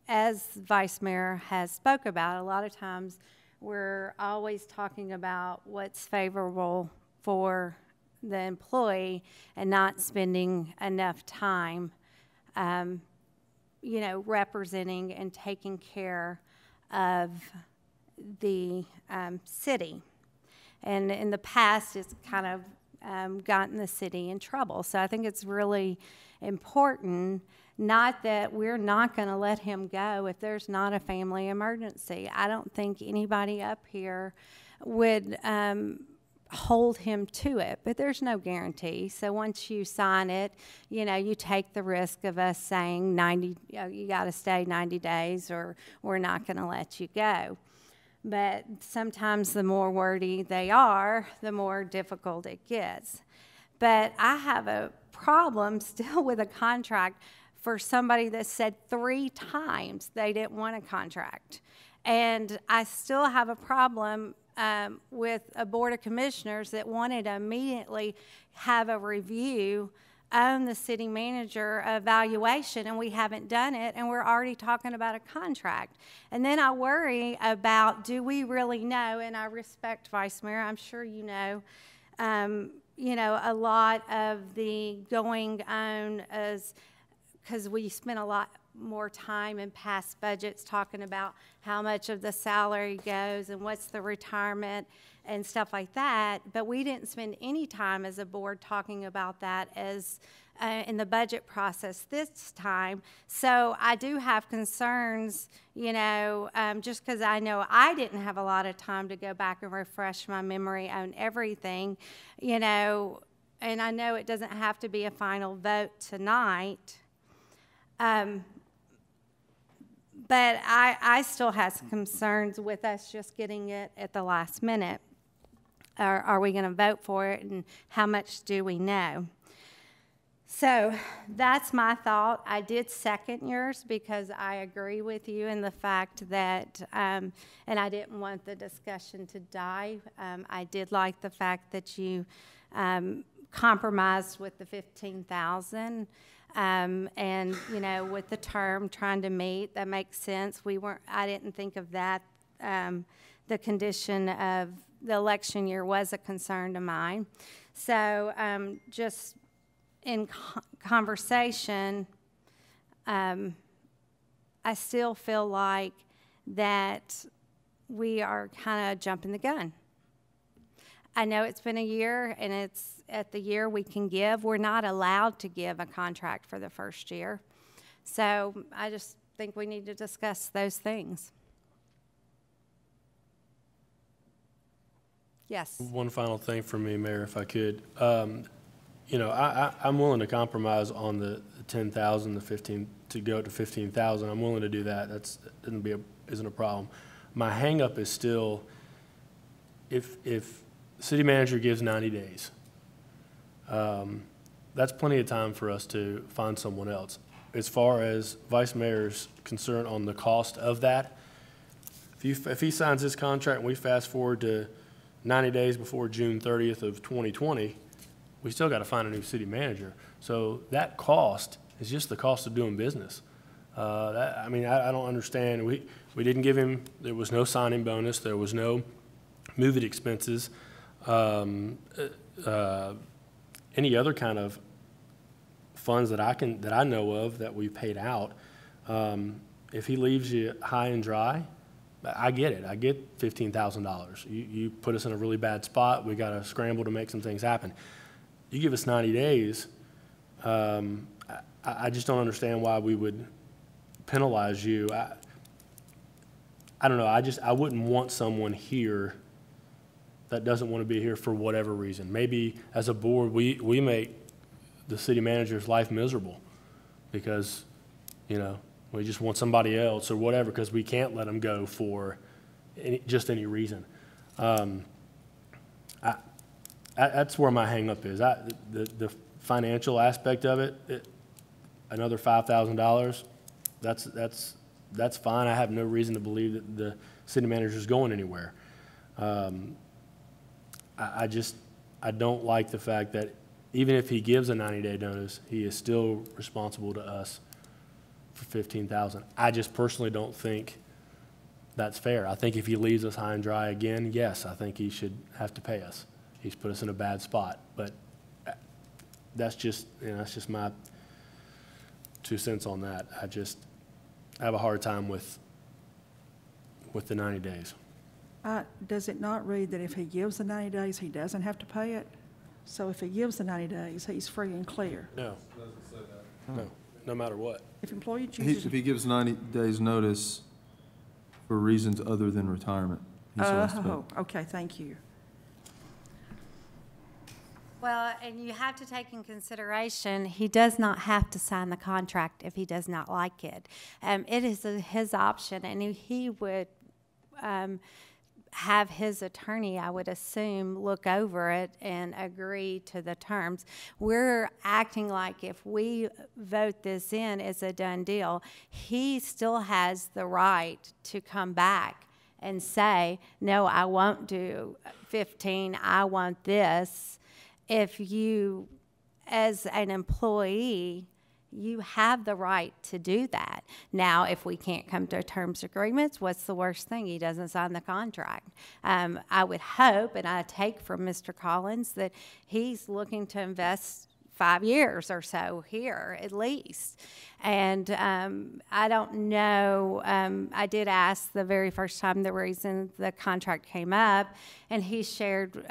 as Vice Mayor has spoke about, a lot of times we're always talking about what's favorable for the employee and not spending enough time, you know, representing and taking care of the city. And in the past, it's kind of gotten the city in trouble. So I think it's really important, not that we're not going to let him go if there's not a family emergency. I don't think anybody up here would hold him to it, but there's no guarantee. So once you sign it, you know, you take the risk of us saying 90, you got to stay 90 days or we're not going to let you go. But sometimes the more wordy they are, the more difficult it gets. But I have a problem still with a contract for somebody that said 3 times they didn't want a contract. And I still have a problem with a board of commissioners that wanted to immediately have a review on the city manager evaluation, and we haven't done it, and we're already talking about a contract. And then I worry about, do we really know, and I respect Vice Mayor, I'm sure you know, a lot of the going on is, because we spent a lot more time in past budgets talking about how much of the salary goes and what's the retirement and stuff like that, but we didn't spend any time as a board talking about that as in the budget process this time. So I do have concerns, you know, just because I know I didn't have a lot of time to go back and refresh my memory on everything, you know, and I know it doesn't have to be a final vote tonight. But I still have some concerns with us just getting it at the last minute. Are we going to vote for it, and how much do we know? So that's my thought. I did second yours because I agree with you in the fact that, and I didn't want the discussion to die. I did like the fact that you compromised with the $15,000. And, you know, with the term trying to meet, that makes sense. I didn't think of that. The condition of the election year was a concern to mine. So just in conversation, I still feel like that we are kind of jumping the gun. I know it's been a year, and it's at the year we can give. We're not allowed to give a contract for the first year. So I just think we need to discuss those things. Yes. One final thing for me, Mayor, if I could. You know, I'm willing to compromise on the 10,000, the 15, to go to 15,000. I'm willing to do that. That isn't a problem. My hang-up is still, if the city manager gives 90 days, that's plenty of time for us to find someone else. As far as Vice Mayor's concern on the cost of that, if he signs this contract and we fast forward to 90 days before June 30th of 2020, we still got to find a new city manager. So that cost is just the cost of doing business. I mean, I don't understand. We didn't give him, there was no signing bonus, there was no moving expenses, any other kind of funds that I know of that we paid out. If he leaves you high and dry, I get it. I get $15,000. You put us in a really bad spot. We got to scramble to make some things happen. You give us 90 days. I just don't understand why we would penalize you. I don't know. I wouldn't want someone here that doesn't want to be here for whatever reason. Maybe as a board, we make the city manager's life miserable because, you know, we just want somebody else or whatever because we can't let them go for just any reason. That's where my hang up is. The financial aspect of it, another $5,000, that's fine. I have no reason to believe that the city manager is going anywhere. I don't like the fact that even if he gives a 90-day notice, he is still responsible to us for $15,000. I just personally don't think that's fair. I think if he leaves us high and dry again, yes, I think he should have to pay us. He's put us in a bad spot, but that's just, you know, that's just my 2 cents on that. I have a hard time with the 90 days. Does it not read that if he gives the 90 days, he doesn't have to pay it? So if he gives the 90 days, he's free and clear? No. No, no matter what. If employee chooses... If he gives 90 days notice for reasons other than retirement, he still has to pay. Oh, okay, thank you. Well, and you have to take in consideration, he does not have to sign the contract if he does not like it. It is his option, and he would have his attorney, I would assume, look over it and agree to the terms. We're acting like if we vote this in, it's a done deal. He still has the right to come back and say, no, I won't do 15, I want this. If you, as an employee, you have the right to do that. Now, if we can't come to terms agreements, what's the worst thing? He doesn't sign the contract. I would hope, and I take from Mr. Collins, that he's looking to invest 5 years or so here, at least. And I don't know, I did ask the very first time the reason the contract came up, and he shared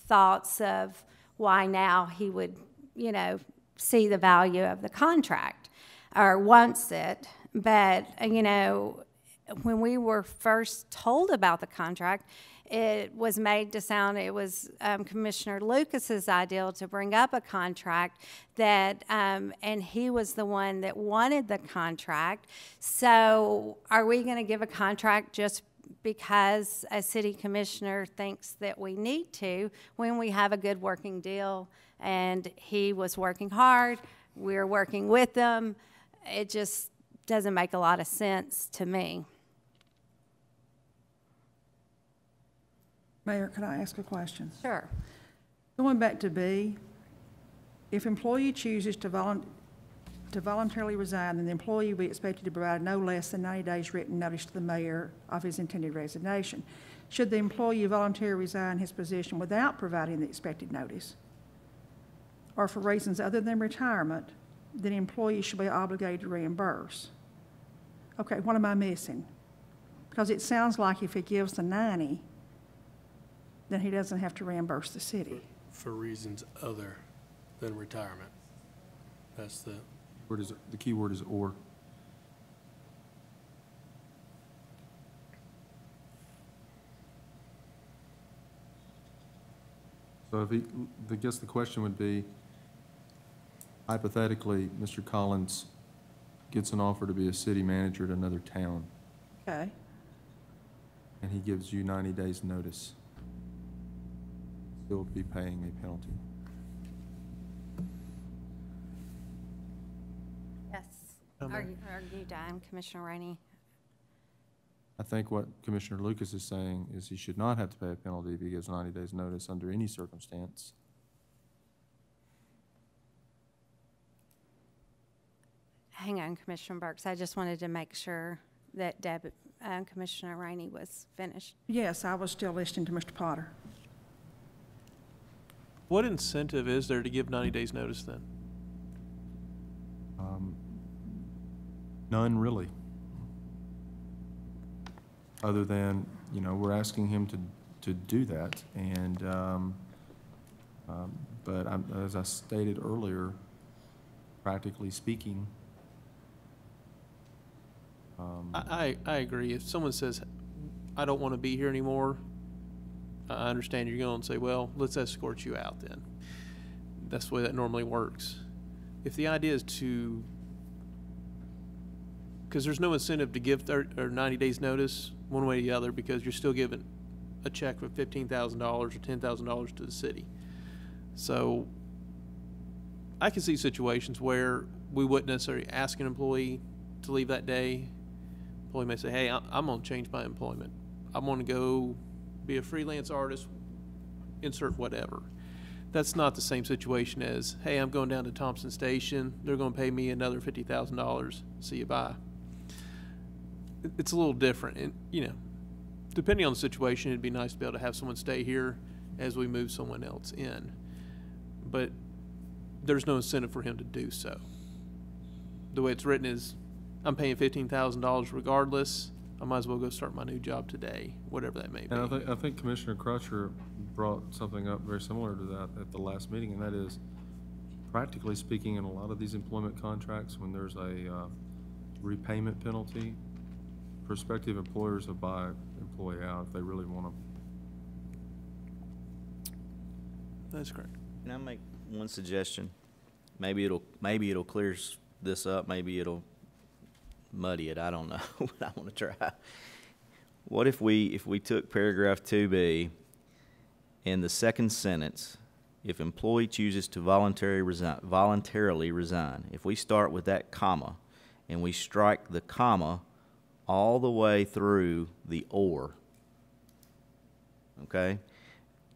thoughts of why now he would, you know, see the value of the contract or wants it. But, you know, when we were first told about the contract, it was made to sound it was Commissioner Lucas's idea to bring up a contract that, and he was the one that wanted the contract. So are we going to give a contract just because a city commissioner thinks that we need to when we have a good working deal and he was working hard, we're working with them? It just doesn't make a lot of sense to me. Mayor, can I ask a question? Sure. Going back to B, if employee chooses to voluntarily resign, then the employee will be expected to provide no less than 90 days written notice to the mayor of his intended resignation. Should the employee voluntarily resign his position without providing the expected notice, or for reasons other than retirement, then the employee should be obligated to reimburse. Okay, what am I missing? Because it sounds like if he gives the 90, then he doesn't have to reimburse the city. For reasons other than retirement. That's the... The key word is or. So if I guess the question would be, hypothetically, Mr. Collins gets an offer to be a city manager at another town. Okay. And he gives you 90 days notice. He'll be paying a penalty. Yes. Are you done, Commissioner Rainey? I think what Commissioner Lucas is saying is he should not have to pay a penalty if he gives 90 days notice under any circumstance. hang on, Commissioner Burks. I just wanted to make sure that Commissioner Rainey was finished. Yes, I was still listening to Mr. Potter. What incentive is there to give 90 days notice then? None really. Other than, you know, we're asking him to do that, and, but as I stated earlier, practically speaking, I agree. If someone says, I don't want to be here anymore, I understand you're going to say, well, let's escort you out then. That's the way that normally works. If the idea is to, because there's no incentive to give 90 days notice one way or the other, because you're still giving a check for $15,000 or $10,000 to the city. So I can see situations where we wouldn't necessarily ask an employee to leave that day. Employee may say, hey, I'm going to change my employment. I'm going to go be a freelance artist, insert whatever. That's not the same situation as, hey, I'm going down to Thompson Station. They're going to pay me another $50,000. See you, bye. It's a little different. And, you know, depending on the situation, it'd be nice to be able to have someone stay here as we move someone else in. But there's no incentive for him to do so. The way it's written is, I'm paying $15,000 regardless. I might as well go start my new job today, whatever that may be. and I think Commissioner Crutcher brought something up very similar to that at the last meeting, and that is, practically speaking, in a lot of these employment contracts, when there's a repayment penalty, prospective employers will buy employee out if they really want to. That's correct. Can I make one suggestion? Maybe it'll clear this up, maybe it'll muddy it, I don't know, but I want to try. What if we took paragraph 2B in the second sentence, if employee chooses to voluntarily resign, if we start with that comma and we strike the comma all the way through the or, okay?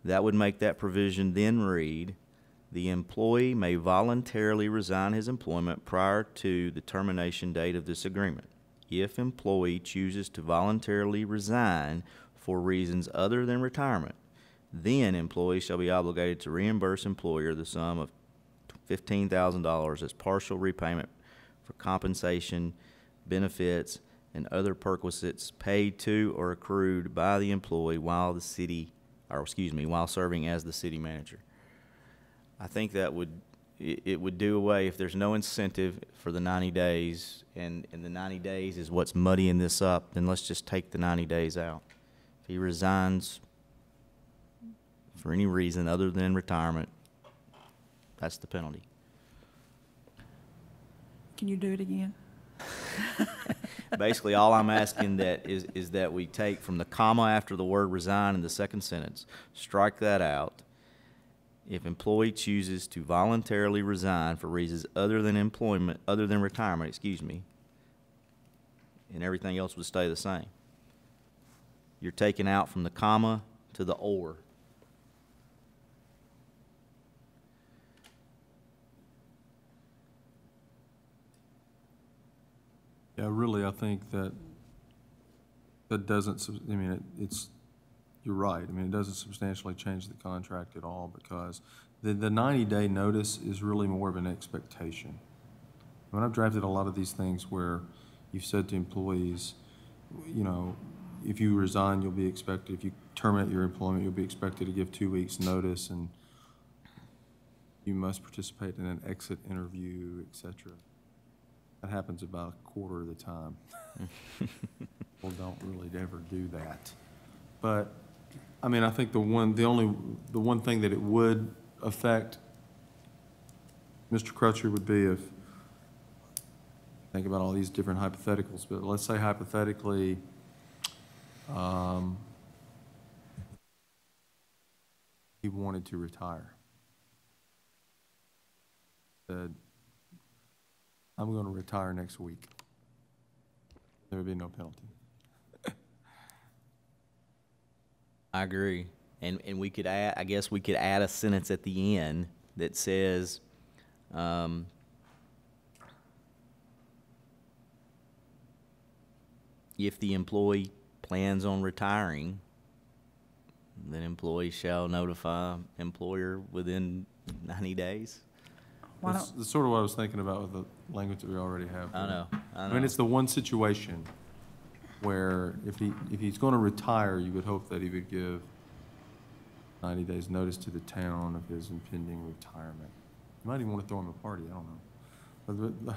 That would make that provision then read, the employee may voluntarily resign his employment prior to the termination date of this agreement. If employee chooses to voluntarily resign for reasons other than retirement, then employee shall be obligated to reimburse employer the sum of $15,000 as partial repayment for compensation, benefits, and other perquisites paid to or accrued by the employee while while serving as the city manager. I think that it would do away, if there's no incentive for the 90 days, and the 90 days is what's muddying this up, then let's just take the 90 days out. If he resigns for any reason other than retirement, that's the penalty. Can you do it again? Basically, all I'm asking is that we take from the comma after the word resign in the second sentence, strike that out. If employee chooses to voluntarily resign for reasons other than retirement, and everything else would stay the same. You're taking out from the comma to the or. Yeah, really, I think that doesn't, I mean, you're right. I mean, it doesn't substantially change the contract at all, because the 90-day notice is really more of an expectation. When I've drafted a lot of these things where you've said to employees, you know, if you resign, you'll be expected, if you terminate your employment, you'll be expected to give 2 weeks' notice, and you must participate in an exit interview, etc. That happens about a quarter of the time. People don't really ever do that. But, I mean, I think the one thing that it would affect, Mr. Crutcher, would be if, think about all these different hypotheticals, but let's say hypothetically, he wanted to retire. Said, I'm going to retire next week. There would be no penalty. I agree. And we could add, I guess we could add a sentence at the end that says, if the employee plans on retiring, then employee shall notify employer within 90 days. Why That's don't, that's sort of what I was thinking about with the language that we already have. I know, I mean, it's the one situation where if he's going to retire, you would hope that he would give 90 days notice to the town of his impending retirement. You might even want to throw him a party, I don't know.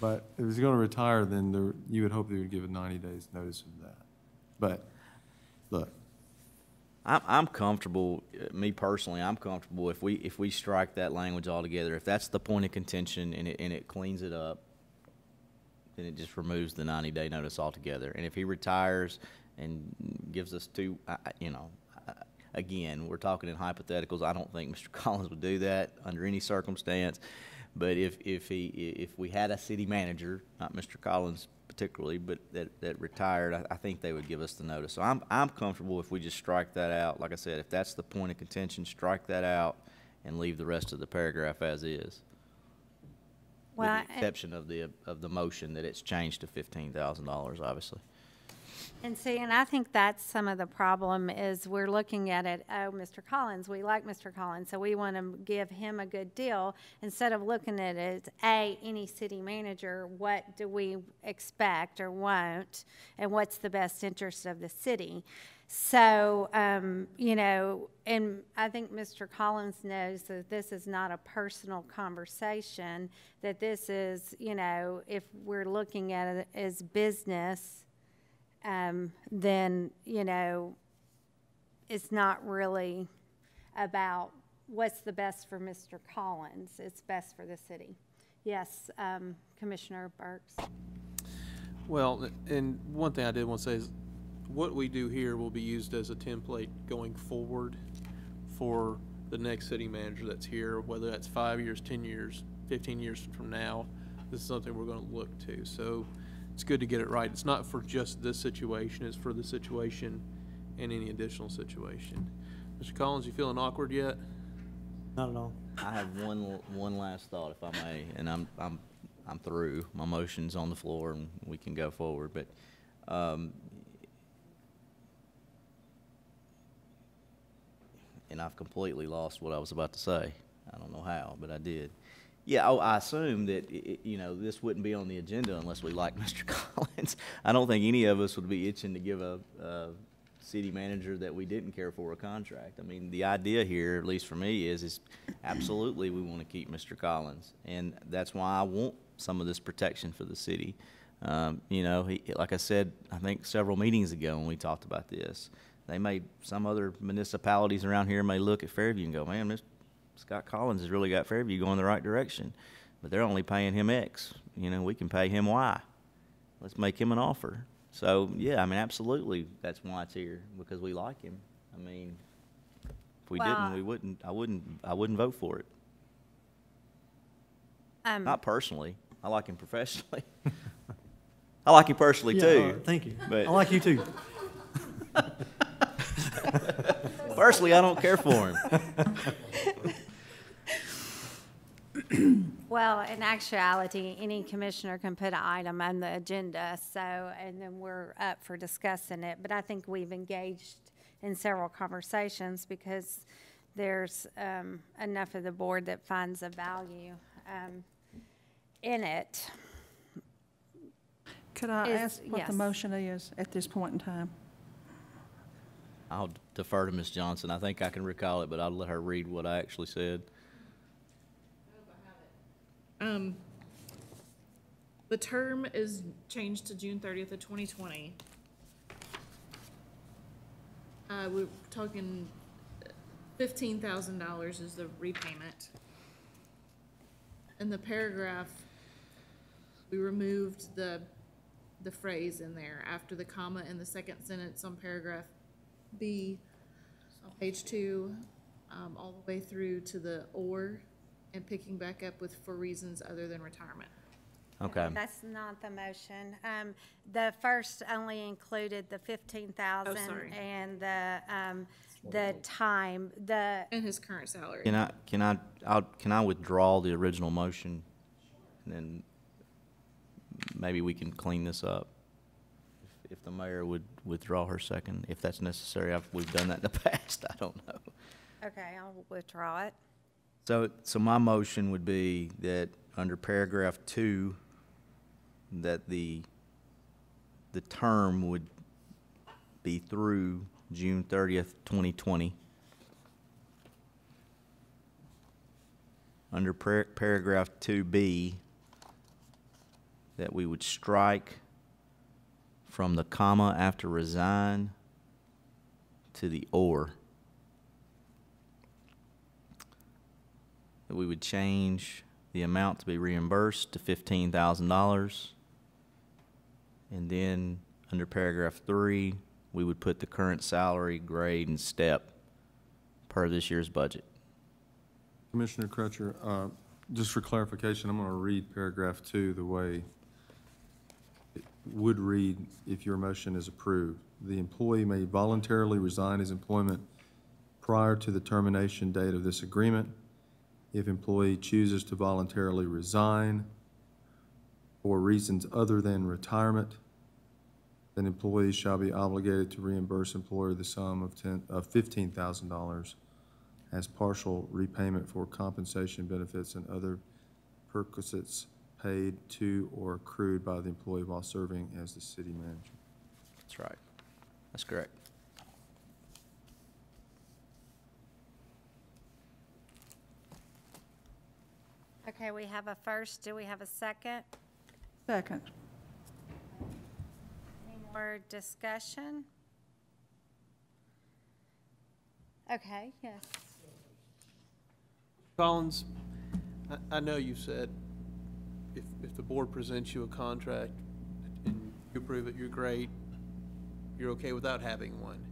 But if he's going to retire, then you would hope that he would give a 90 days notice of that. But, look, I'm comfortable, me personally, I'm comfortable if we strike that language altogether. If that's the point of contention and it cleans it up, then it just removes the 90-day notice altogether. And if he retires and gives us again, we're talking in hypotheticals. I don't think Mr. Collins would do that under any circumstance. But if we had a city manager, not Mr. Collins particularly, but that retired, I think they would give us the notice. So I'm comfortable if we just strike that out. Like I said, if that's the point of contention, strike that out and leave the rest of the paragraph as is. Well, With the exception of the motion that it's changed to $15,000, obviously. And see, and I think that's some of the problem is we're looking at it, oh, Mr. Collins, we like Mr. Collins, so we want to give him a good deal instead of looking at it as, any city manager, what do we expect or want, and what's the best interest of the city. So, you know, and I think Mr. Collins knows that this is not a personal conversation, that this is, you know, if we're looking at it as business, then, you know, it's not really about what's the best for Mr. Collins. It's best for the city. Yes, Commissioner Burks. Well, and one thing I did want to say is what we do here will be used as a template going forward for the next city manager that's here, whether that's 5 years, 10 years, 15 years from now. This is something we're going to look to. So it's good to get it right. It's not for just this situation, it's for the situation and any additional situation. Mr. Collins, you feeling awkward yet? Not at all. I have one last thought, if I may, and I'm through. My motion's on the floor, and we can go forward. But and I've completely lost what I was about to say. I don't know how, but I did. Yeah, I assume that you know, this wouldn't be on the agenda unless we like Mr. Collins. I don't think any of us would be itching to give a city manager that we didn't care for a contract. I mean, the idea here, at least for me, is absolutely we want to keep Mr. Collins, and that's why I want some of this protection for the city. You know, like I said, I think several meetings ago when we talked about this, some other municipalities around here may look at Fairview and go, man, Mr. Scott Collins has really got Fairview going the right direction, but they're only paying him X. You know, we can pay him Y. Let's make him an offer. So yeah, I mean, absolutely, that's why it's here, because we like him. I mean, if we didn't, we wouldn't. I wouldn't vote for it. Not personally. I like him professionally. I like him personally too. Thank you. But I like you too. Personally, I don't care for him. Well, in actuality, any commissioner can put an item on the agenda, so, and then we're up for discussing it. But I think we've engaged in several conversations because there's enough of the board that finds a value in it. Could I ask what the yes. motion is at this point in time? I'll defer to Ms. Johnson. I think I can recall it, but I'll let her read what I actually said. The term is changed to June 30th of 2020. We're talking $15,000 is the repayment. In the paragraph, we removed the phrase in there after the comma in the second sentence on paragraph B on page 2, all the way through to the or, and picking back up with for reasons other than retirement. Okay. That's not the motion. The first only included the 15,000 sorry. and the time, And his current salary. Can I withdraw the original motion, and then maybe we can clean this up? if the mayor would withdraw her second, if that's necessary. We've done that in the past, I don't know. Okay, I'll withdraw it. So my motion would be that under paragraph 2, that the term would be through June 30th, 2020. Under paragraph 2B, that we would strike from the comma after resign to the or. That we would change the amount to be reimbursed to $15,000. And then under paragraph 3, we would put the current salary, grade, and step per this year's budget. Commissioner Crutcher, just for clarification, I'm going to read paragraph 2 the way it would read if your motion is approved. The employee may voluntarily resign his employment prior to the termination date of this agreement. If employee chooses to voluntarily resign for reasons other than retirement, then employees shall be obligated to reimburse employer the sum of $15,000 as partial repayment for compensation, benefits, and other perquisites paid to or accrued by the employee while serving as the city manager. That's right. That's correct. Okay, we have a first. Do we have a second? Second. Any more discussion? Okay, yes. Collins, I know you said if the board presents you a contract and you approve it, you're great, you're okay without having one.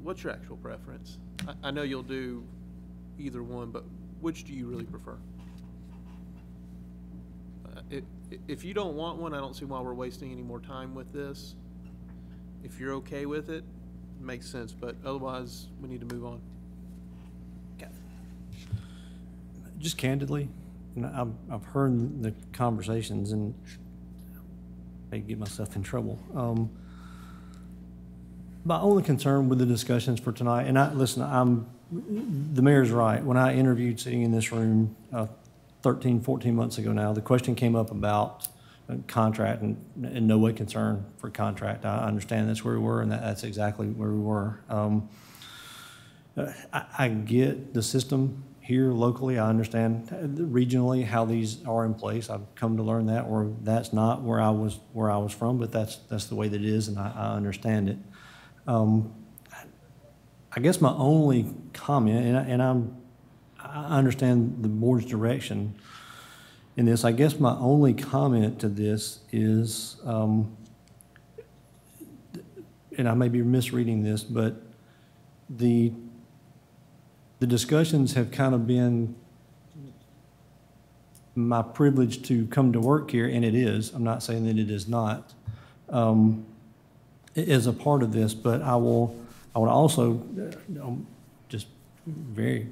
What's your actual preference? I know you'll do either one, but which do you really prefer? If you don't want one, I don't see why we're wasting any more time with this. If you're okay with it, it makes sense, but otherwise, we need to move on. Just candidly, and I've heard the conversations and may get myself in trouble. My only concern with the discussions for tonight, and the mayor's right. When I interviewed sitting in this room 13, 14 months ago now, the question came up about contract and in no way concern for contract. I understand that's where we were, and that's exactly where we were. I get the system here locally. I understand regionally how these are in place. I've come to learn that, or that's not where I was from, but that's the way that it is, and I understand it. I guess my only comment, and I understand the board's direction in this. I guess my only comment to this is, and I may be misreading this, but the discussions have kind of been my privilege to come to work here, and it is. I'm not saying that it is not. As a part of this, but I would also just very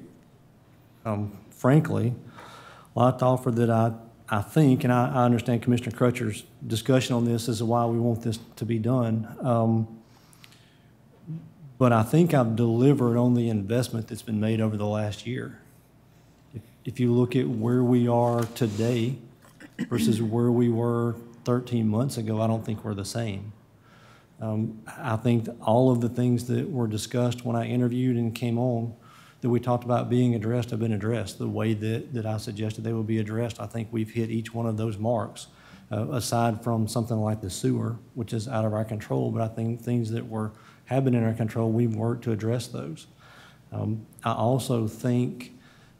frankly like to offer that I think, and I understand Commissioner Crutcher's discussion on this as to why we want this to be done. But I think I've delivered on the investment that's been made over the last year. If you look at where we are today versus where we were 13 months ago, I don't think we're the same. I think that all of the things that were discussed when I interviewed and came on that we talked about being addressed have been addressed the way that I suggested they would be addressed. I think we've hit each one of those marks, aside from something like the sewer, which is out of our control. But I think things that have been in our control, we've worked to address those. I also think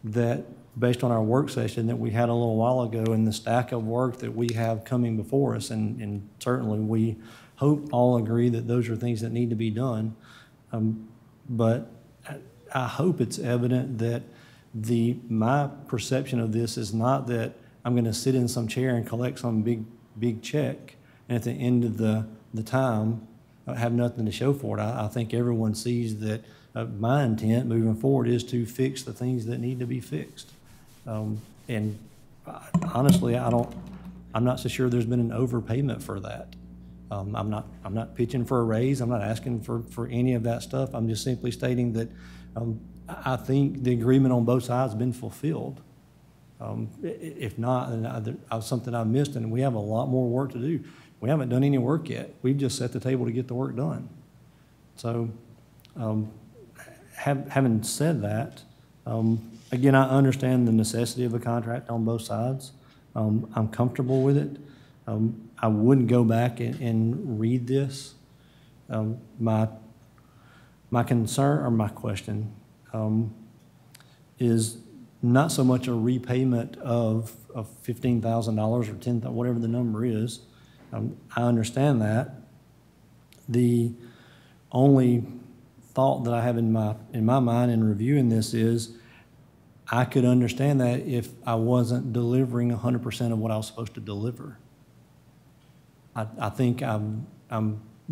that based on our work session that we had a little while ago and the stack of work that we have coming before us, and certainly we hope all agree that those are things that need to be done. But I hope it's evident that my perception of this is not that I'm going to sit in some chair and collect some big check, and at the end of the time have nothing to show for it. I think everyone sees that my intent moving forward is to fix the things that need to be fixed. And honestly, I'm not so sure there's been an overpayment for that. I'm not pitching for a raise. I'm not asking for any of that stuff. I'm just simply stating that I think the agreement on both sides has been fulfilled. If not, then something I missed, and we have a lot more work to do. We haven't done any work yet. We've just set the table to get the work done. So, having said that, again, I understand the necessity of a contract on both sides. I'm comfortable with it. I wouldn't go back and read this. My concern, or my question, is not so much a repayment of $15,000 or $10,000, whatever the number is. I understand that. The only thought that I have in my mind in reviewing this is I could understand that if I wasn't delivering 100% of what I was supposed to deliver. I think I'm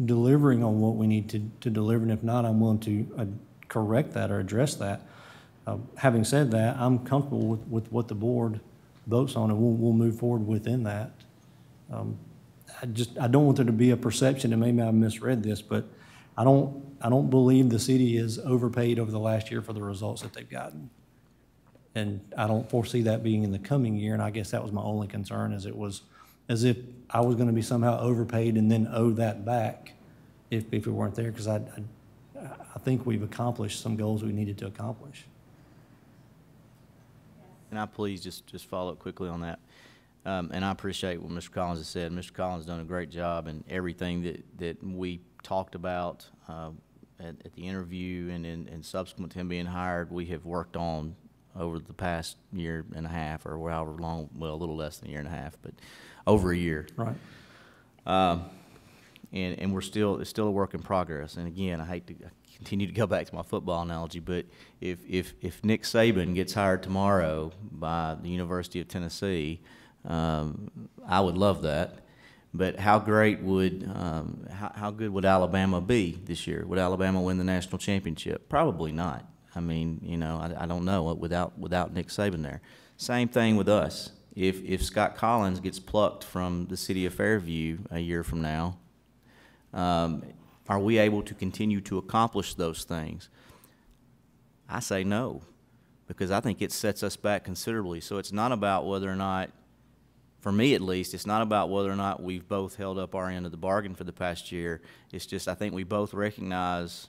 delivering on what we need to deliver, and if not, I'm willing to correct that or address that. Having said that, I'm comfortable with what the board votes on, and we'll move forward within that. I don't want there to be a perception, and maybe I misread this, but I don't believe the city is overpaid over the last year for the results that they've gotten. And I don't foresee that being in the coming year, and I guess that was my only concern, is it was as if I was going to be somehow overpaid and then owe that back if it weren't there, because I think we've accomplished some goals we needed to accomplish. And I please just follow up quickly on that. And I appreciate what Mr. Collins has said. Mr. Collins has done a great job, and everything that we talked about at the interview and subsequent to him being hired, we have worked on over the past year and a half, or however long, well, a little less than a year and a half, but over a year. Right. And it's still a work in progress. And again, I hate to continue to go back to my football analogy, but if Nick Saban gets hired tomorrow by the University of Tennessee, I would love that. But how great would, how good would Alabama be this year? Would Alabama win the national championship? Probably not. I mean, you know, I don't know without Nick Saban there. Same thing with us. If Scott Collins gets plucked from the city of Fairview a year from now, are we able to continue to accomplish those things? I say no, because I think it sets us back considerably. So it's not about whether or not, for me at least, it's not about whether or not we've both held up our end of the bargain for the past year. It's just I think we both recognize,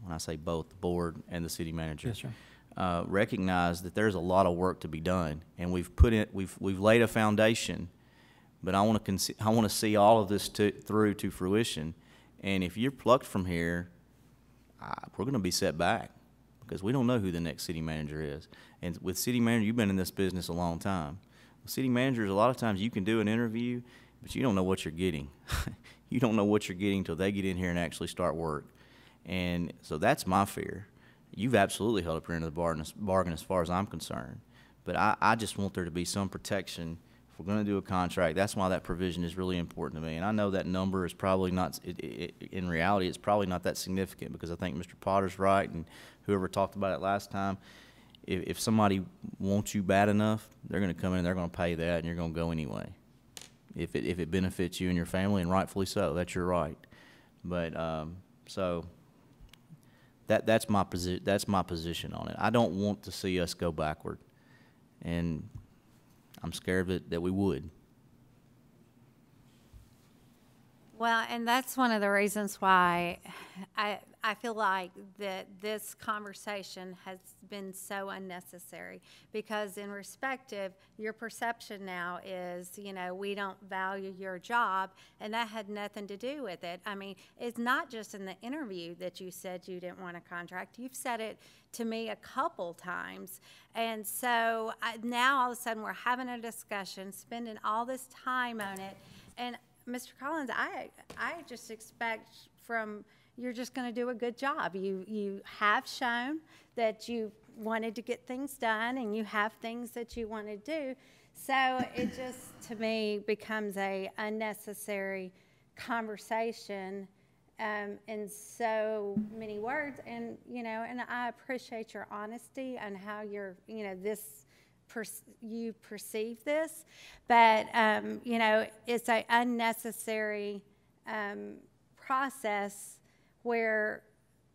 when I say both, the board and the city manager, Yes, sir. recognize that there's a lot of work to be done, and we've laid a foundation. But I want to see all of this through to fruition. And if you're plucked from here, we're going to be set back, because we don't know who the next city manager is. And with city manager, you've been in this business a long time. With city managers, a lot of times you can do an interview, but you don't know what you're getting. You don't know what you're getting until they get in here and actually start work. And so that's my fear. You've absolutely held up your end of the bargain as far as I'm concerned. But I just want there to be some protection. If we're going to do a contract, that's why that provision is really important to me. And I know that number is probably not, in reality, it's probably not that significant, because I think Mr. Potter's right, and whoever talked about it last time, if somebody wants you bad enough, they're going to come in and they're going to pay that, and you're going to go anyway. If it benefits you and your family, and rightfully so, that's your right. But so that's my position on it. I don't want to see us go backward, and I'm scared that we would. Well, and that's one of the reasons why I feel like that this conversation has been so unnecessary, because in respective, your perception now is, you know, we don't value your job, and that had nothing to do with it. I mean, it's not just in the interview that you said you didn't want a contract. You've said it to me a couple times. And so now all of a sudden we're having a discussion, spending all this time on it. And Mr. Collins, I just expect from you're just going to do a good job. You have shown that you wanted to get things done, and you have things that you want to do. So it just, to me, becomes a unnecessary conversation in so many words. And, you know, and I appreciate your honesty on how you're, you know, you perceive this, but you know, it's an unnecessary process where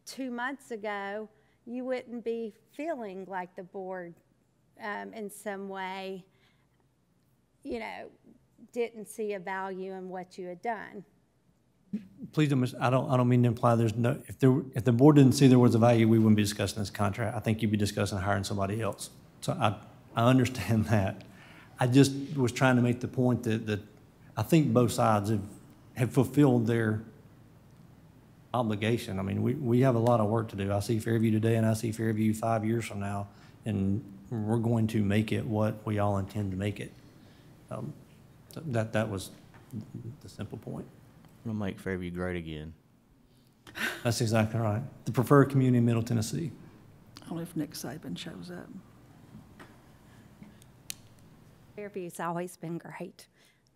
2 months ago, you wouldn't be feeling like the board in some way, didn't see a value in what you had done. Please don't, I don't mean to imply there's no, if the board didn't see there was a value, we wouldn't be discussing this contract. I think you'd be discussing hiring somebody else. So I understand that. I just was trying to make the point that I think both sides have fulfilled their obligation. I mean, we have a lot of work to do. I see Fairview today and I see Fairview 5 years from now, and we're going to make it what we all intend to make it. That was the simple point. We'll make Fairview great again. That's exactly right. The preferred community in Middle Tennessee. Only if Nick Saban shows up. Fairview's always been great.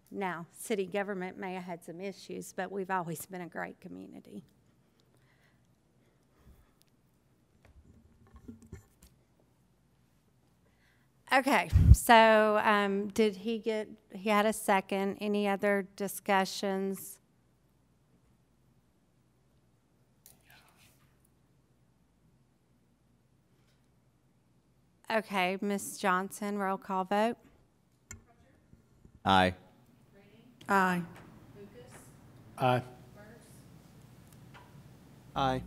Now, city government may have had some issues, but we've always been a great community. Okay, so he had a second. Any other discussions? Okay, Ms. Johnson, roll call vote. Aye. Aye. Aye. Aye.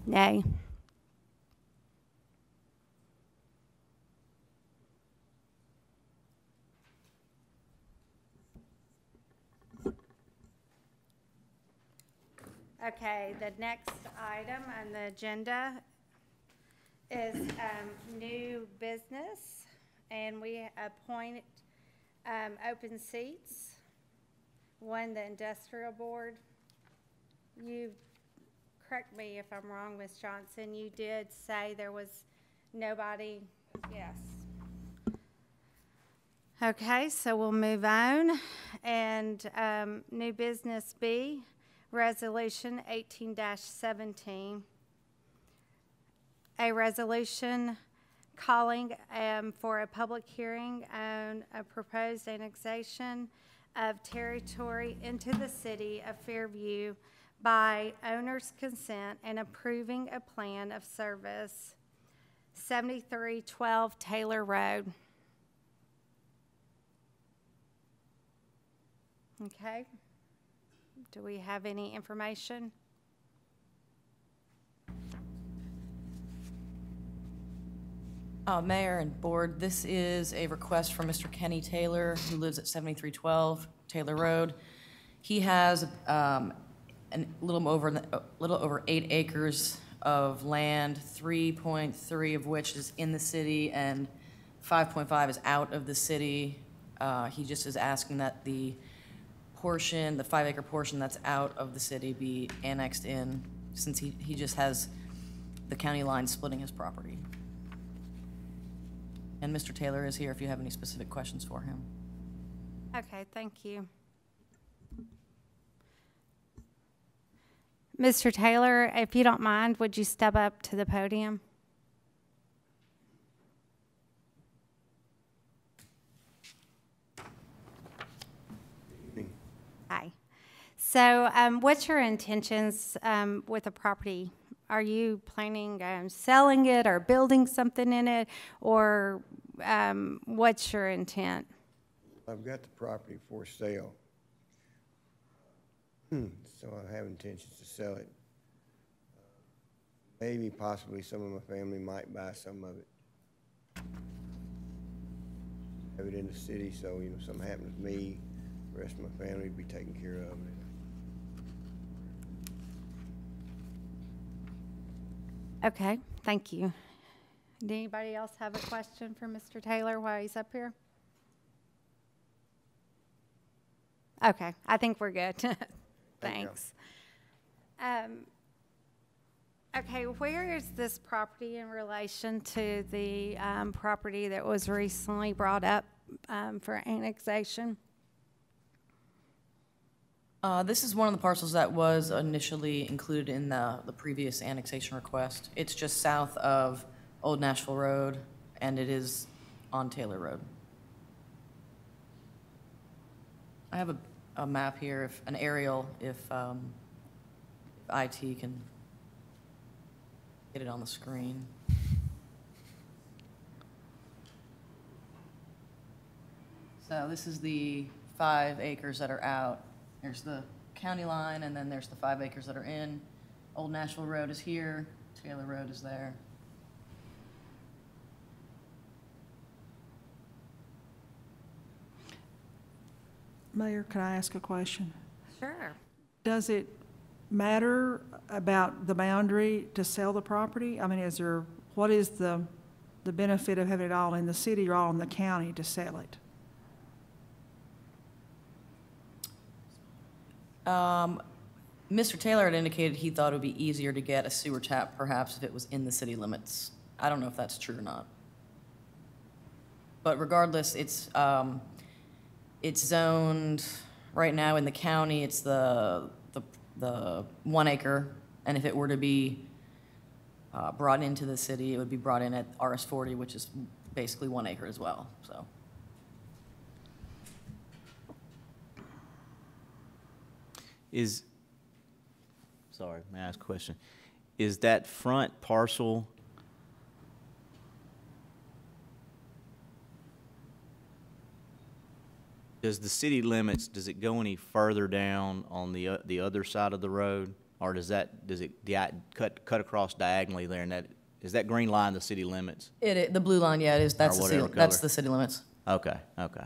Nay. Okay, the next item on the agenda is new business, and we appoint open seats. One, the industrial board. You, correct me if I'm wrong, Ms. Johnson, you did say there was nobody, yes. Okay, so we'll move on. And new business B, resolution 18-17. A resolution calling for a public hearing on a proposed annexation of territory into the city of Fairview by owner's consent and approving a plan of service, 7312 Taylor Road. Okay. Do we have any information? Mayor and board, this is a request from Mr. Kenny Taylor, who lives at 7312 Taylor Road. He has a little over 8 acres of land, 3.3 of which is in the city and 5.5 is out of the city. He just is asking that the 5-acre portion that's out of the city be annexed in, since he just has the county line splitting his property. And Mr. Taylor is here if you have any specific questions for him. Okay, thank you. Mr. Taylor, if you don't mind, would you step up to the podium? Hi. So what's your intentions with the property? Are you planning on selling it or building something in it, or what's your intent? I've got the property for sale, so I have intentions to sell it. Maybe, possibly, some of my family might buy some of it. Have it in the city, so, something happens to me, the rest of my family will be taken care of. Okay, thank you. Did anybody else have a question for Mr. Taylor while he's up here? Okay, I think we're good. Thanks. Okay, where is this property in relation to the property that was recently brought up for annexation? This is one of the parcels that was initially included in the previous annexation request. It's just south of Old Nashville Road, and it is on Taylor Road. I have a a map here, if, an aerial, if IT can get it on the screen. So this is the 5 acres that are out. There's the county line, and then there's the 5 acres that are in. Old Nashville Road is here, Taylor Road is there. Mayor, can I ask a question? Sure. Does it matter about the boundary to sell the property? I mean, what is the benefit of having it all in the city or all in the county to sell it? Mr. Taylor had indicated he thought it would be easier to get a sewer tap perhaps if it was in the city limits. I don't know if that's true or not. But regardless, it's zoned right now in the county. It's the 1 acre, and if it were to be brought into the city, it would be brought in at RS40, which is basically 1 acre as well. So. Sorry, may I ask a question? Is that front parcel, does the city limits, does it go any further down on the other side of the road? Or does it cut across diagonally there, and is that green line the city limits? The blue line, yeah, it is. That's the city limits. Okay, okay.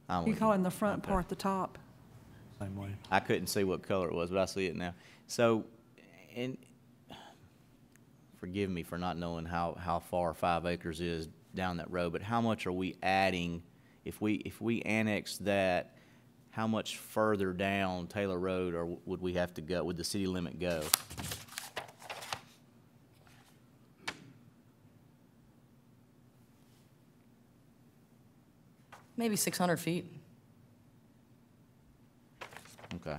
I'm You with call it in the front part at the top? Same way. I couldn't see what color it was, but I see it now. So, and forgive me for not knowing how far 5 acres is down that road, but how much are we adding if we annex that? How much further down Taylor Road or would we have to go? Would the city limit go? Maybe 600 feet. Okay.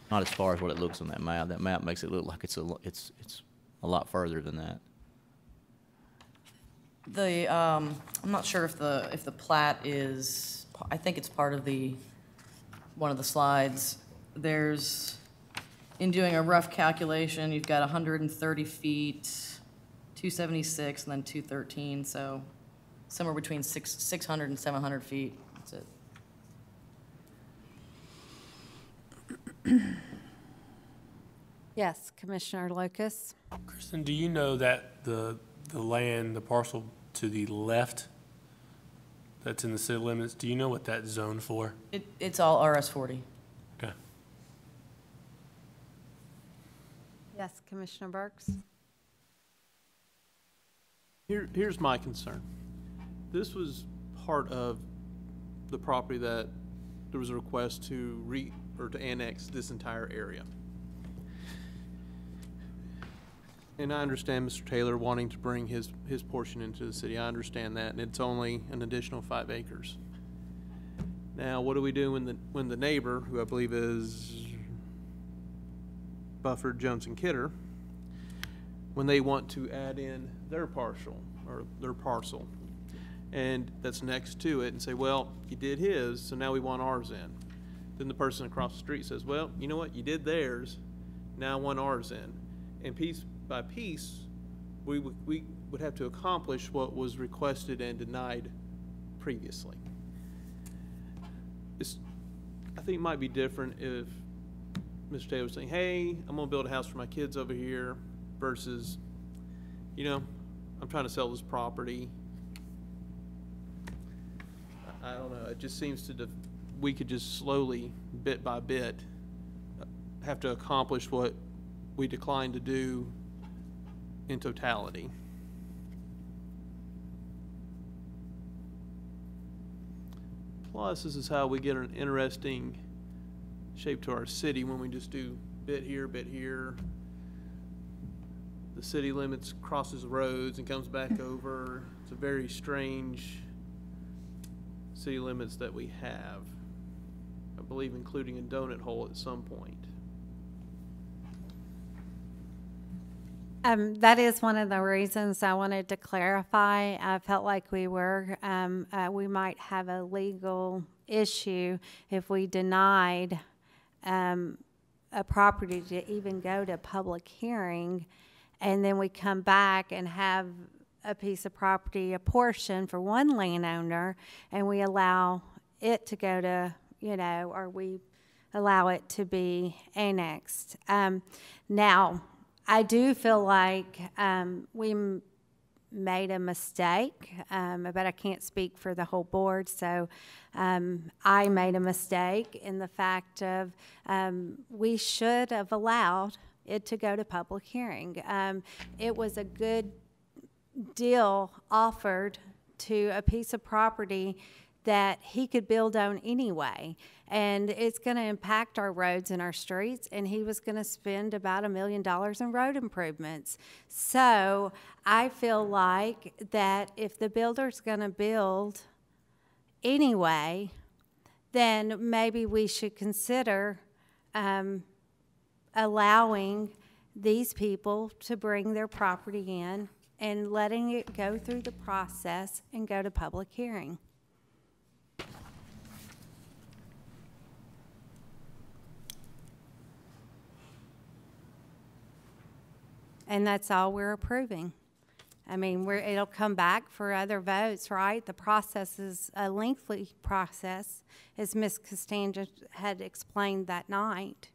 Not as far as what it looks on that map. That map makes it look like it's a lot further than that. I'm not sure if the plat is, I think it's part of one of the slides. There's, in doing a rough calculation, you've got 130 feet, 276, and then 213, so somewhere between 600 and 700 feet. That's it. Yes, Commissioner Lucas. Kristen, do you know that the land, the parcel to the left that's in the city limits, do you know what that's zoned for? It's all RS40. Okay. Yes, Commissioner Burks. Here's my concern. This was part of the property that there was a request to annex this entire area. And I understand Mr. Taylor wanting to bring his portion into the city. I understand that, and it's only an additional 5 acres. Now, what do we do when the neighbor, who I believe is Bufford, Jones, and Kidder, when they want to add in their parcel, and that's next to it, and say, well, he did his, so now we want ours in. Then the person across the street says, well, you know what, you did theirs, now I want ours in. And piece by piece, we would have to accomplish what was requested and denied previously. I think it might be different if Mr. Taylor was saying, hey, I'm gonna build a house for my kids over here, versus, you know, I'm trying to sell this property. I don't know, it just seems we could just slowly, bit by bit, have to accomplish what we declined to do in totality. Plus, this is how we get an interesting shape to our city when we just do bit here, bit here. The city limits crosses roads and comes back over. It's a very strange city limits that we have. I believe including a donut hole at some point. That is one of the reasons I wanted to clarify. I felt like we might have a legal issue if we denied a property to even go to public hearing, and then we come back and have a piece of property, a portion for one landowner, and we allow it to go to, or we allow it to be annexed. Now, I do feel like we made a mistake, but I can't speak for the whole board, so I made a mistake in the fact of we should have allowed it to go to public hearing. It was a good deal offered to a piece of property that he could build on anyway, and it's going to impact our roads and our streets, and he was going to spend about $1 million in road improvements. So I feel like that if the builder's going to build anyway, then maybe we should consider allowing these people to bring their property in and letting it go through the process and go to public hearing. And that's all we're approving. I mean, it'll come back for other votes, right? The process is a lengthy process, as Ms. Costanza had explained that night.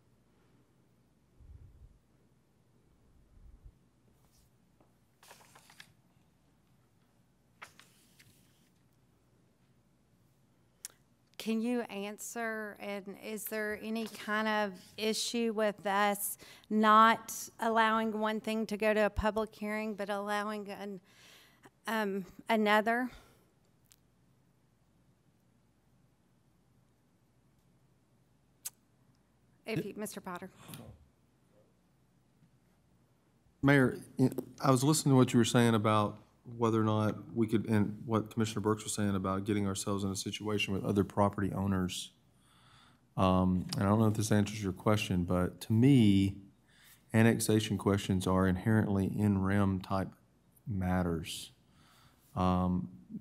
Can you answer, and is there any kind of issue with us not allowing one thing to go to a public hearing, but allowing another? Mr. Potter. Mayor, I was listening to what you were saying about whether or not we could, and what Commissioner Burks was saying about getting ourselves in a situation with other property owners. And I don't know if this answers your question, but to me, annexation questions are inherently in rem type matters.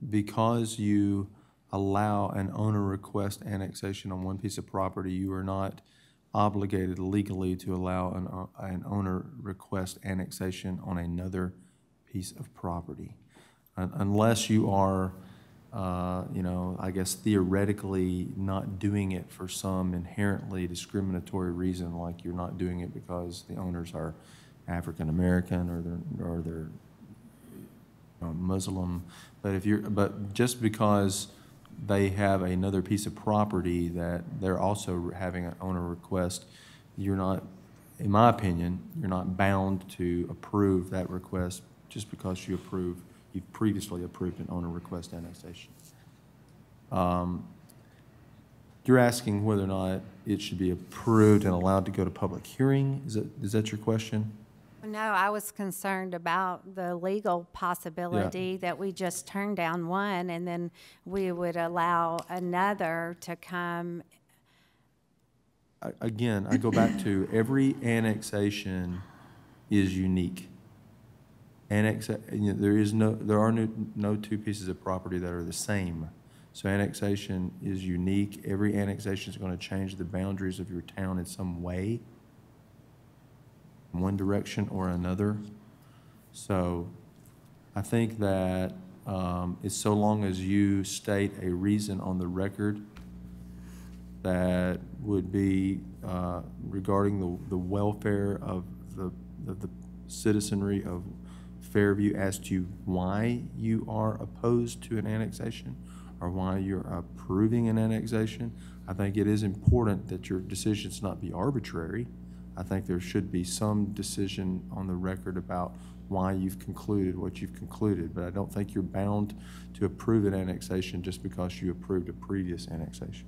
Because you allow an owner request annexation on one piece of property, you are not obligated legally to allow an owner request annexation on another piece of property, unless you are, I guess theoretically not doing it for some inherently discriminatory reason, like you're not doing it because the owners are African American or they're Muslim. But just because they have another piece of property that they're also having an owner request, you're not, in my opinion, you're not bound to approve that request just because you've previously approved an owner request annexation. You're asking whether or not it should be approved and allowed to go to public hearing? Is that your question? No, I was concerned about the legal possibility that we just turned down one and then we would allow another to come. Again, I go back to every annexation is unique. There are no two pieces of property that are the same. So annexation is unique. Every annexation is going to change the boundaries of your town in some way, in one direction or another. So I think that it's so long as you state a reason on the record that would be regarding the welfare of the citizenry of Fairview as to why you are opposed to an annexation or why you're approving an annexation. I think it is important that your decisions not be arbitrary. I think there should be some decision on the record about why you've concluded what you've concluded, but I don't think you're bound to approve an annexation just because you approved a previous annexation.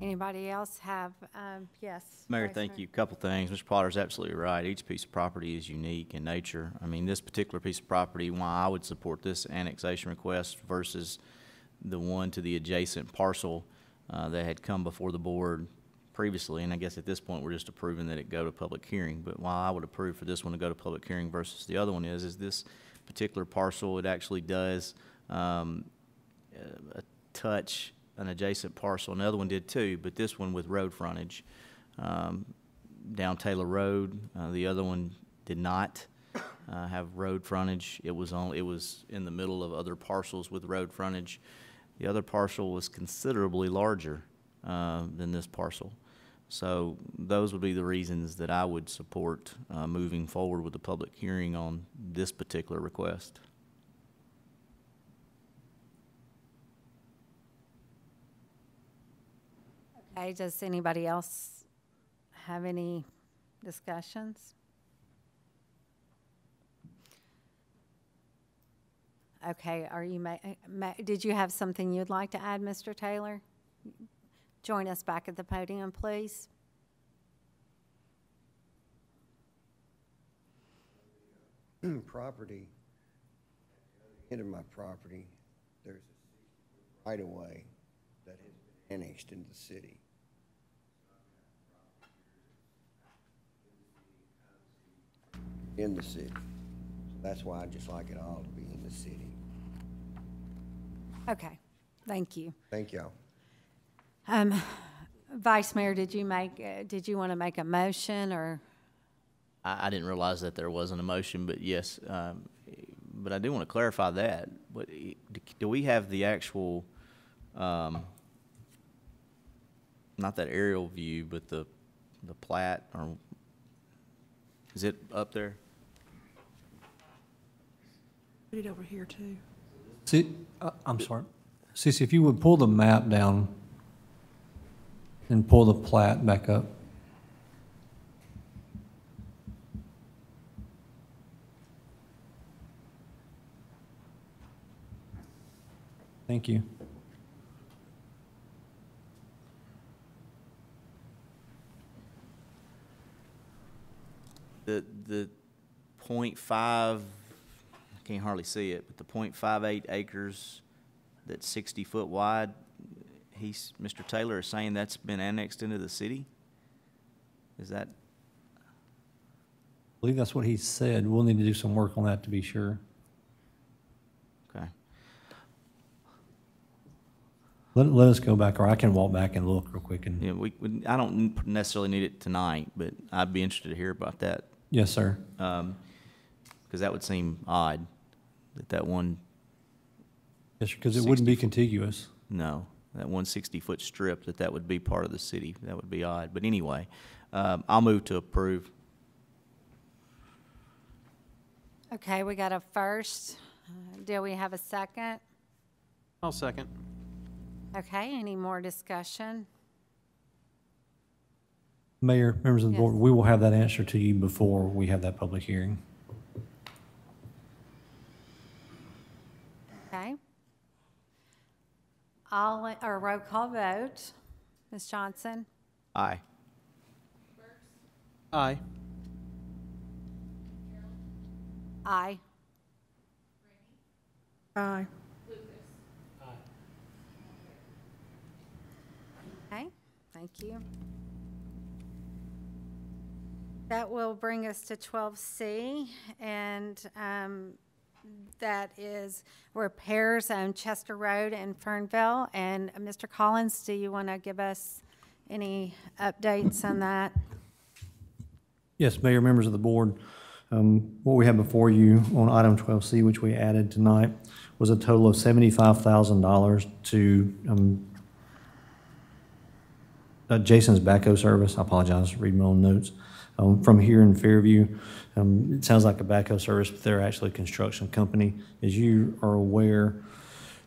Anybody else have, yes? Mayor, Vice thank Mayor. you. Couple things. Mr. Potter's absolutely right. Each piece of property is unique in nature. I mean, this particular piece of property, why I would support this annexation request versus the one to the adjacent parcel that had come before the board previously, and I guess at this point, we're just approving that it go to public hearing. But why I would approve for this one to go to public hearing versus the other one is this particular parcel, it actually does touch an adjacent parcel. Another one did too, but this one with road frontage down Taylor Road. The other one did not have road frontage. It was in the middle of other parcels with road frontage. The other parcel was considerably larger than this parcel. So those would be the reasons that I would support moving forward with the public hearing on this particular request. Okay, does anybody else have any discussions? Okay, are you, did you have something you'd like to add, Mr. Taylor? Join us back at the podium, please. Property, end of my property, there's a right of way that has been annexed into the city. In the city. So that's why I just like it all to be in the city. Okay, thank you. Thank y'all. Vice Mayor, did you want to make a motion, or? I didn't realize that there wasn't a motion, but yes, but I do want to clarify that. But do we have the actual, not that aerial view, but the plat, or is it up there? Put it over here too. See, I'm sorry. Cece, if you would pull the map down and pull the plat back up. Thank you. The 0.5, I can't hardly see it, but the 0.58 acres that's 60 foot wide, Mr. Taylor is saying that's been annexed into the city? Is that? I believe that's what he said. We'll need to do some work on that to be sure. Okay. Let us go back, or I can walk back and look real quick. And Yeah, I don't necessarily need it tonight, but I'd be interested to hear about that. yes, sir. Because that would seem odd, that one, Yes, because it wouldn't be contiguous. no, that 160-foot strip, that would be part of the city. That would be odd. But anyway, I'll move to approve. Okay, we got a first. Do we have a second? I'll second. Okay, any more discussion? Mayor, members of the board, Yes. we will have that answer to you before we have that public hearing. Okay. Or roll call vote. Ms. Johnson? Aye. Aye. Aye. Aye. Okay, thank you. That will bring us to 12C, and that is repairs on Chester Road in Fernville. And Mr. Collins, do you want to give us any updates on that? Yes, Mayor, members of the board, what we have before you on item 12C, which we added tonight, was a total of $75,000 to Jason's backhoe service. I apologize, reading my own notes. From here in Fairview, it sounds like a backhoe service, but they're actually a construction company. As you are aware,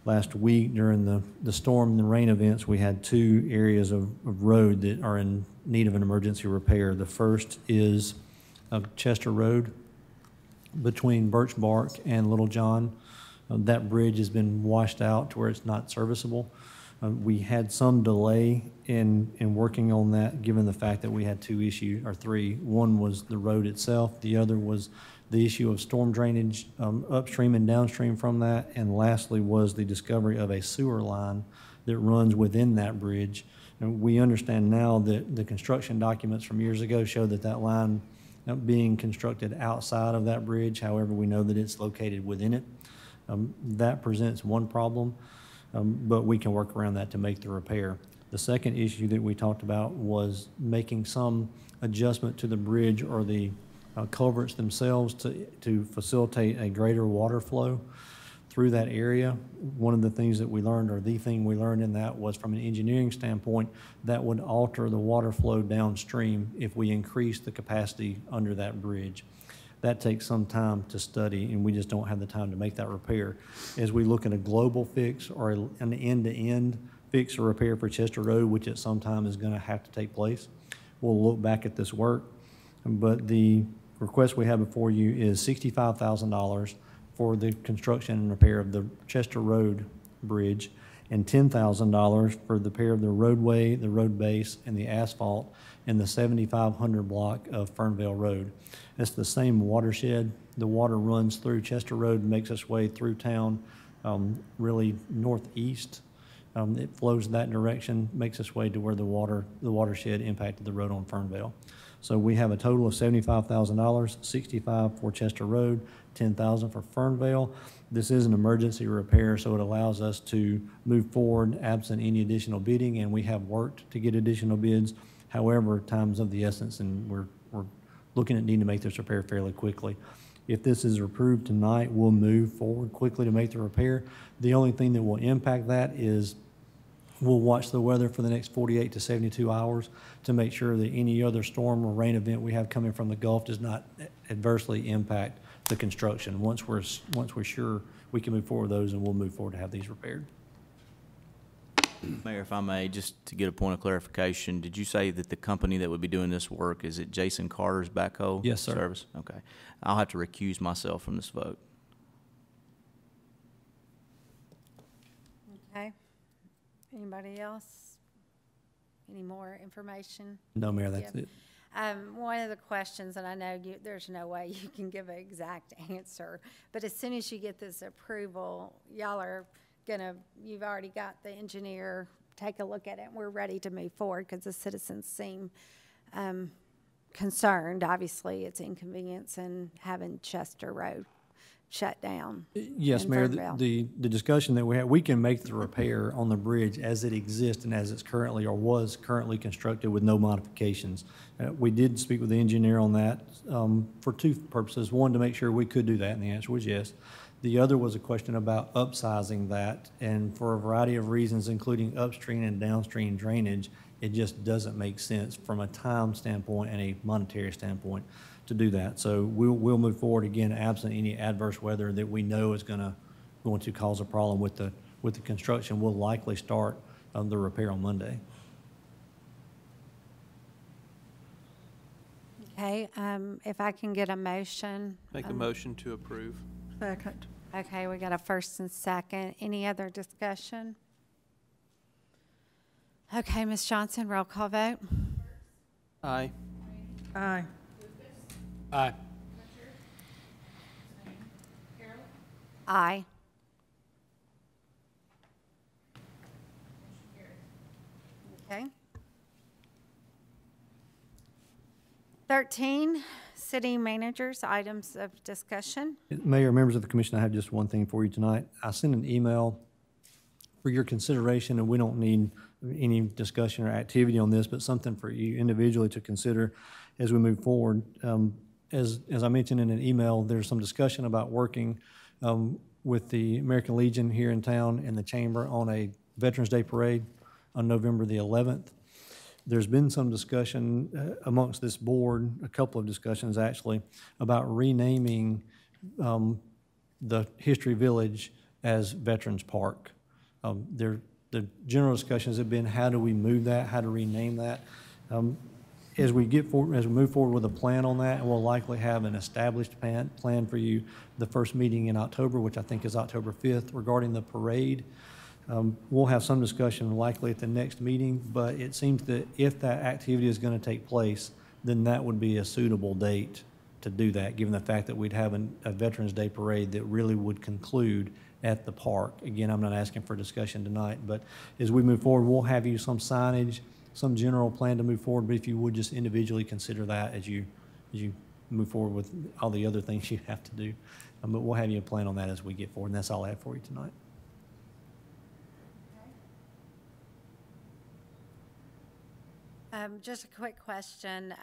last week during the storm and the rain events, we had two areas of road that are in need of an emergency repair. The first is Chester Road between Birch Bark and Little John. That bridge has been washed out to where it's not serviceable. We had some delay in working on that, given the fact that we had three. One was the road itself, the other was the issue of storm drainage upstream and downstream from that, and lastly was the discovery of a sewer line that runs within that bridge. And we understand now that the construction documents from years ago show that that line being constructed outside of that bridge. However, we know that it's located within it. That presents one problem, but we can work around that to make the repair. The second issue that we talked about was making some adjustment to the bridge or the culverts themselves to facilitate a greater water flow through that area. One of the things that we learned, or the thing we learned in that, was from an engineering standpoint, that would alter the water flow downstream if we increase the capacity under that bridge. That takes some time to study, and we just don't have the time to make that repair. As we look at a global fix or an end-to-end fix or repair for Chester Road, which at some time is going to have to take place, we'll look back at this work. But the request we have before you is $65,000 for the construction and repair of the Chester Road Bridge, and $10,000 for the repair of the roadway, the road base, and the asphalt in the 7500 block of Fernvale Road. It's the same watershed. The water runs through Chester Road, makes its way through town, really northeast. It flows that direction, makes its way to where the watershed impacted the road on Fernvale. So we have a total of $75,000, $65,000 for Chester Road, $10,000 for Fernvale. This is an emergency repair, so it allows us to move forward absent any additional bidding, and we have worked to get additional bids. However, time's of the essence, and we're looking at needing to make this repair fairly quickly. If this is approved tonight, we'll move forward quickly to make the repair. The only thing that will impact that is we'll watch the weather for the next 48 to 72 hours to make sure that any other storm or rain event we have coming from the Gulf does not adversely impact the construction. Once we're sure we can move forward with those, and we'll move forward to have these repaired. Mayor, if I may, just to get a point of clarification, did you say that the company that would be doing this work, is it Jason Carter's backhoe? Yes, sir. Service? Okay. I'll have to recuse myself from this vote. Okay. Anybody else? Any more information? No, Mayor, that's Yeah. it. One of the questions, and I know there's no way you can give an exact answer, but as soon as you get this approval, y'all are you've already got the engineer take a look at it, and we're ready to move forward because the citizens seem concerned. Obviously, it's inconvenience in having Chester Road shut down. Yes, in Mayor, Fernvale. the discussion that we had, we can make the repair on the bridge as it exists and as it's currently or was currently constructed with no modifications. We did speak with the engineer on that for two purposes. One, to make sure we could do that, and the answer was yes. The other was a question about upsizing that, and for a variety of reasons, including upstream and downstream drainage, it just doesn't make sense from a time standpoint and a monetary standpoint to do that. So we'll move forward again, absent any adverse weather that we know is going to cause a problem with the construction. We'll likely start the repair on Monday. Okay, if I can get a motion. Make a motion to approve. Second. Okay, we got a first and second. Any other discussion? Okay, Ms. Johnson, roll call vote. Aye. Aye. Aye. Aye. Okay. 13, city managers, items of discussion. Mayor, members of the commission, I have just one thing for you tonight. I sent an email for your consideration, and we don't need any discussion or activity on this, but something for you individually to consider as we move forward. As I mentioned in an email, there's some discussion about working with the American Legion here in town and the chamber on a Veterans Day parade on November the 11th. There's been some discussion amongst this board, a couple of discussions actually, about renaming the History Village as Veterans Park. The general discussions have been, how do we move that, how to rename that? As we move forward with a plan on that, and we'll likely have an established plan for you the first meeting in October, which I think is October 5th, regarding the parade. We'll have some discussion likely at the next meeting, but it seems that if that activity is going to take place, then that would be a suitable date to do that, given the fact that we'd have a Veterans Day parade that really would conclude at the park. Again, I'm not asking for discussion tonight, but as we move forward, we'll have you some signage, some general plan to move forward, but if you would just individually consider that as you move forward with all the other things you have to do. But we'll have you a plan on that as we get forward, and that's all I have for you tonight. Just a quick question.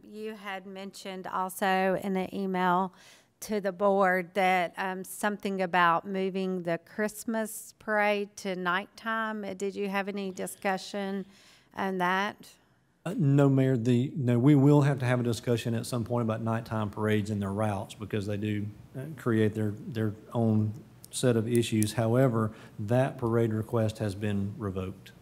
You had mentioned also in an email to the board that something about moving the Christmas parade to nighttime. Did you have any discussion on that? No, Mayor, no, we will have to have a discussion at some point about nighttime parades and their routes because they do create their own set of issues. However, that parade request has been revoked.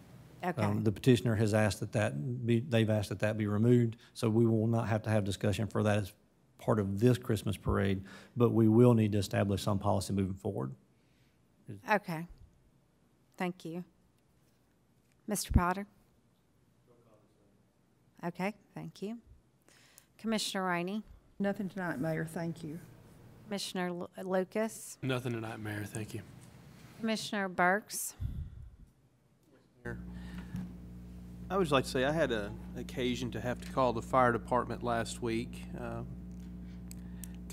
Okay. The petitioner has asked they've asked that that be removed, so we will not have to have discussion for that as part of this Christmas parade, but we will need to establish some policy moving forward. Okay. Thank you. Mr. Potter? Okay, thank you. Commissioner Rainey? Nothing tonight, Mayor, thank you. Commissioner Lucas? Nothing tonight, Mayor, thank you. Commissioner Burks? I would like to say I had an occasion to have to call the fire department last week.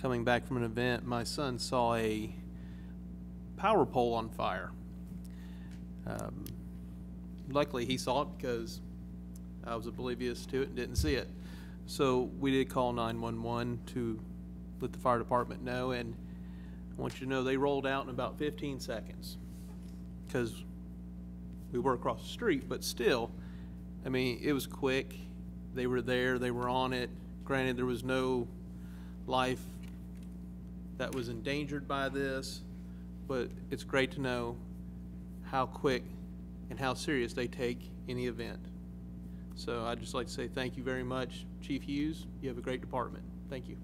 Coming back from an event, my son saw a power pole on fire. Luckily, he saw it because I was oblivious to it and didn't see it. So we did call 911 to let the fire department know, and I want you to know they rolled out in about 15 seconds because we were across the street, but still, I mean, it was quick. They were there, they were on it. Granted, there was no life that was endangered by this, but it's great to know how quick and how serious they take any event. So I'd just like to say thank you very much, Chief Hughes. You have a great department. Thank you.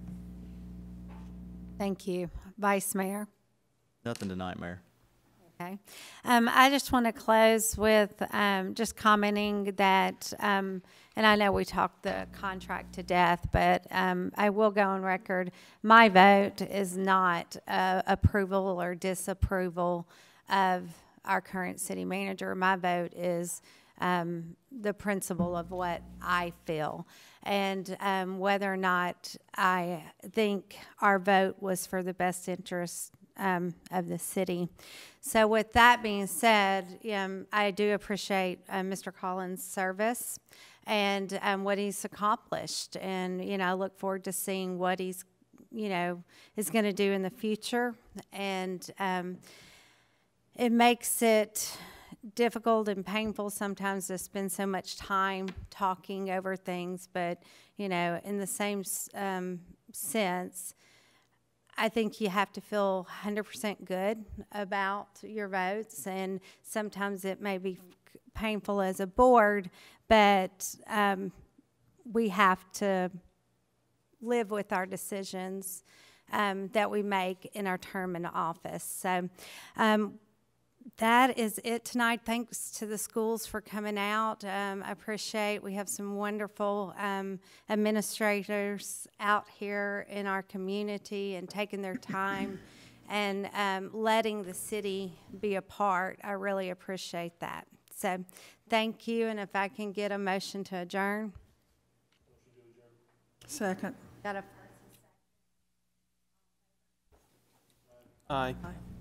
Thank you. Vice Mayor? Nothing tonight, Mayor. Okay. I just want to close with just commenting that, and I know we talked the contract to death, but I will go on record. My vote is not approval or disapproval of our current city manager. My vote is the principle of what I feel. And whether or not I think our vote was for the best interest of the city. So with that being said, I do appreciate Mr. Collins' service and what he's accomplished. And, I look forward to seeing what he's, is going to do in the future. And it makes it difficult and painful sometimes to spend so much time talking over things. But, in the same sense, I think you have to feel 100% good about your votes, and sometimes it may be painful as a board, but we have to live with our decisions that we make in our term in office. So that is it tonight. Thanks to the schools for coming out. I appreciate we have some wonderful administrators out here in our community and taking their time and letting the city be a part. I really appreciate that. So thank you, and if I can get a motion to adjourn. Second. Got a Aye. Aye.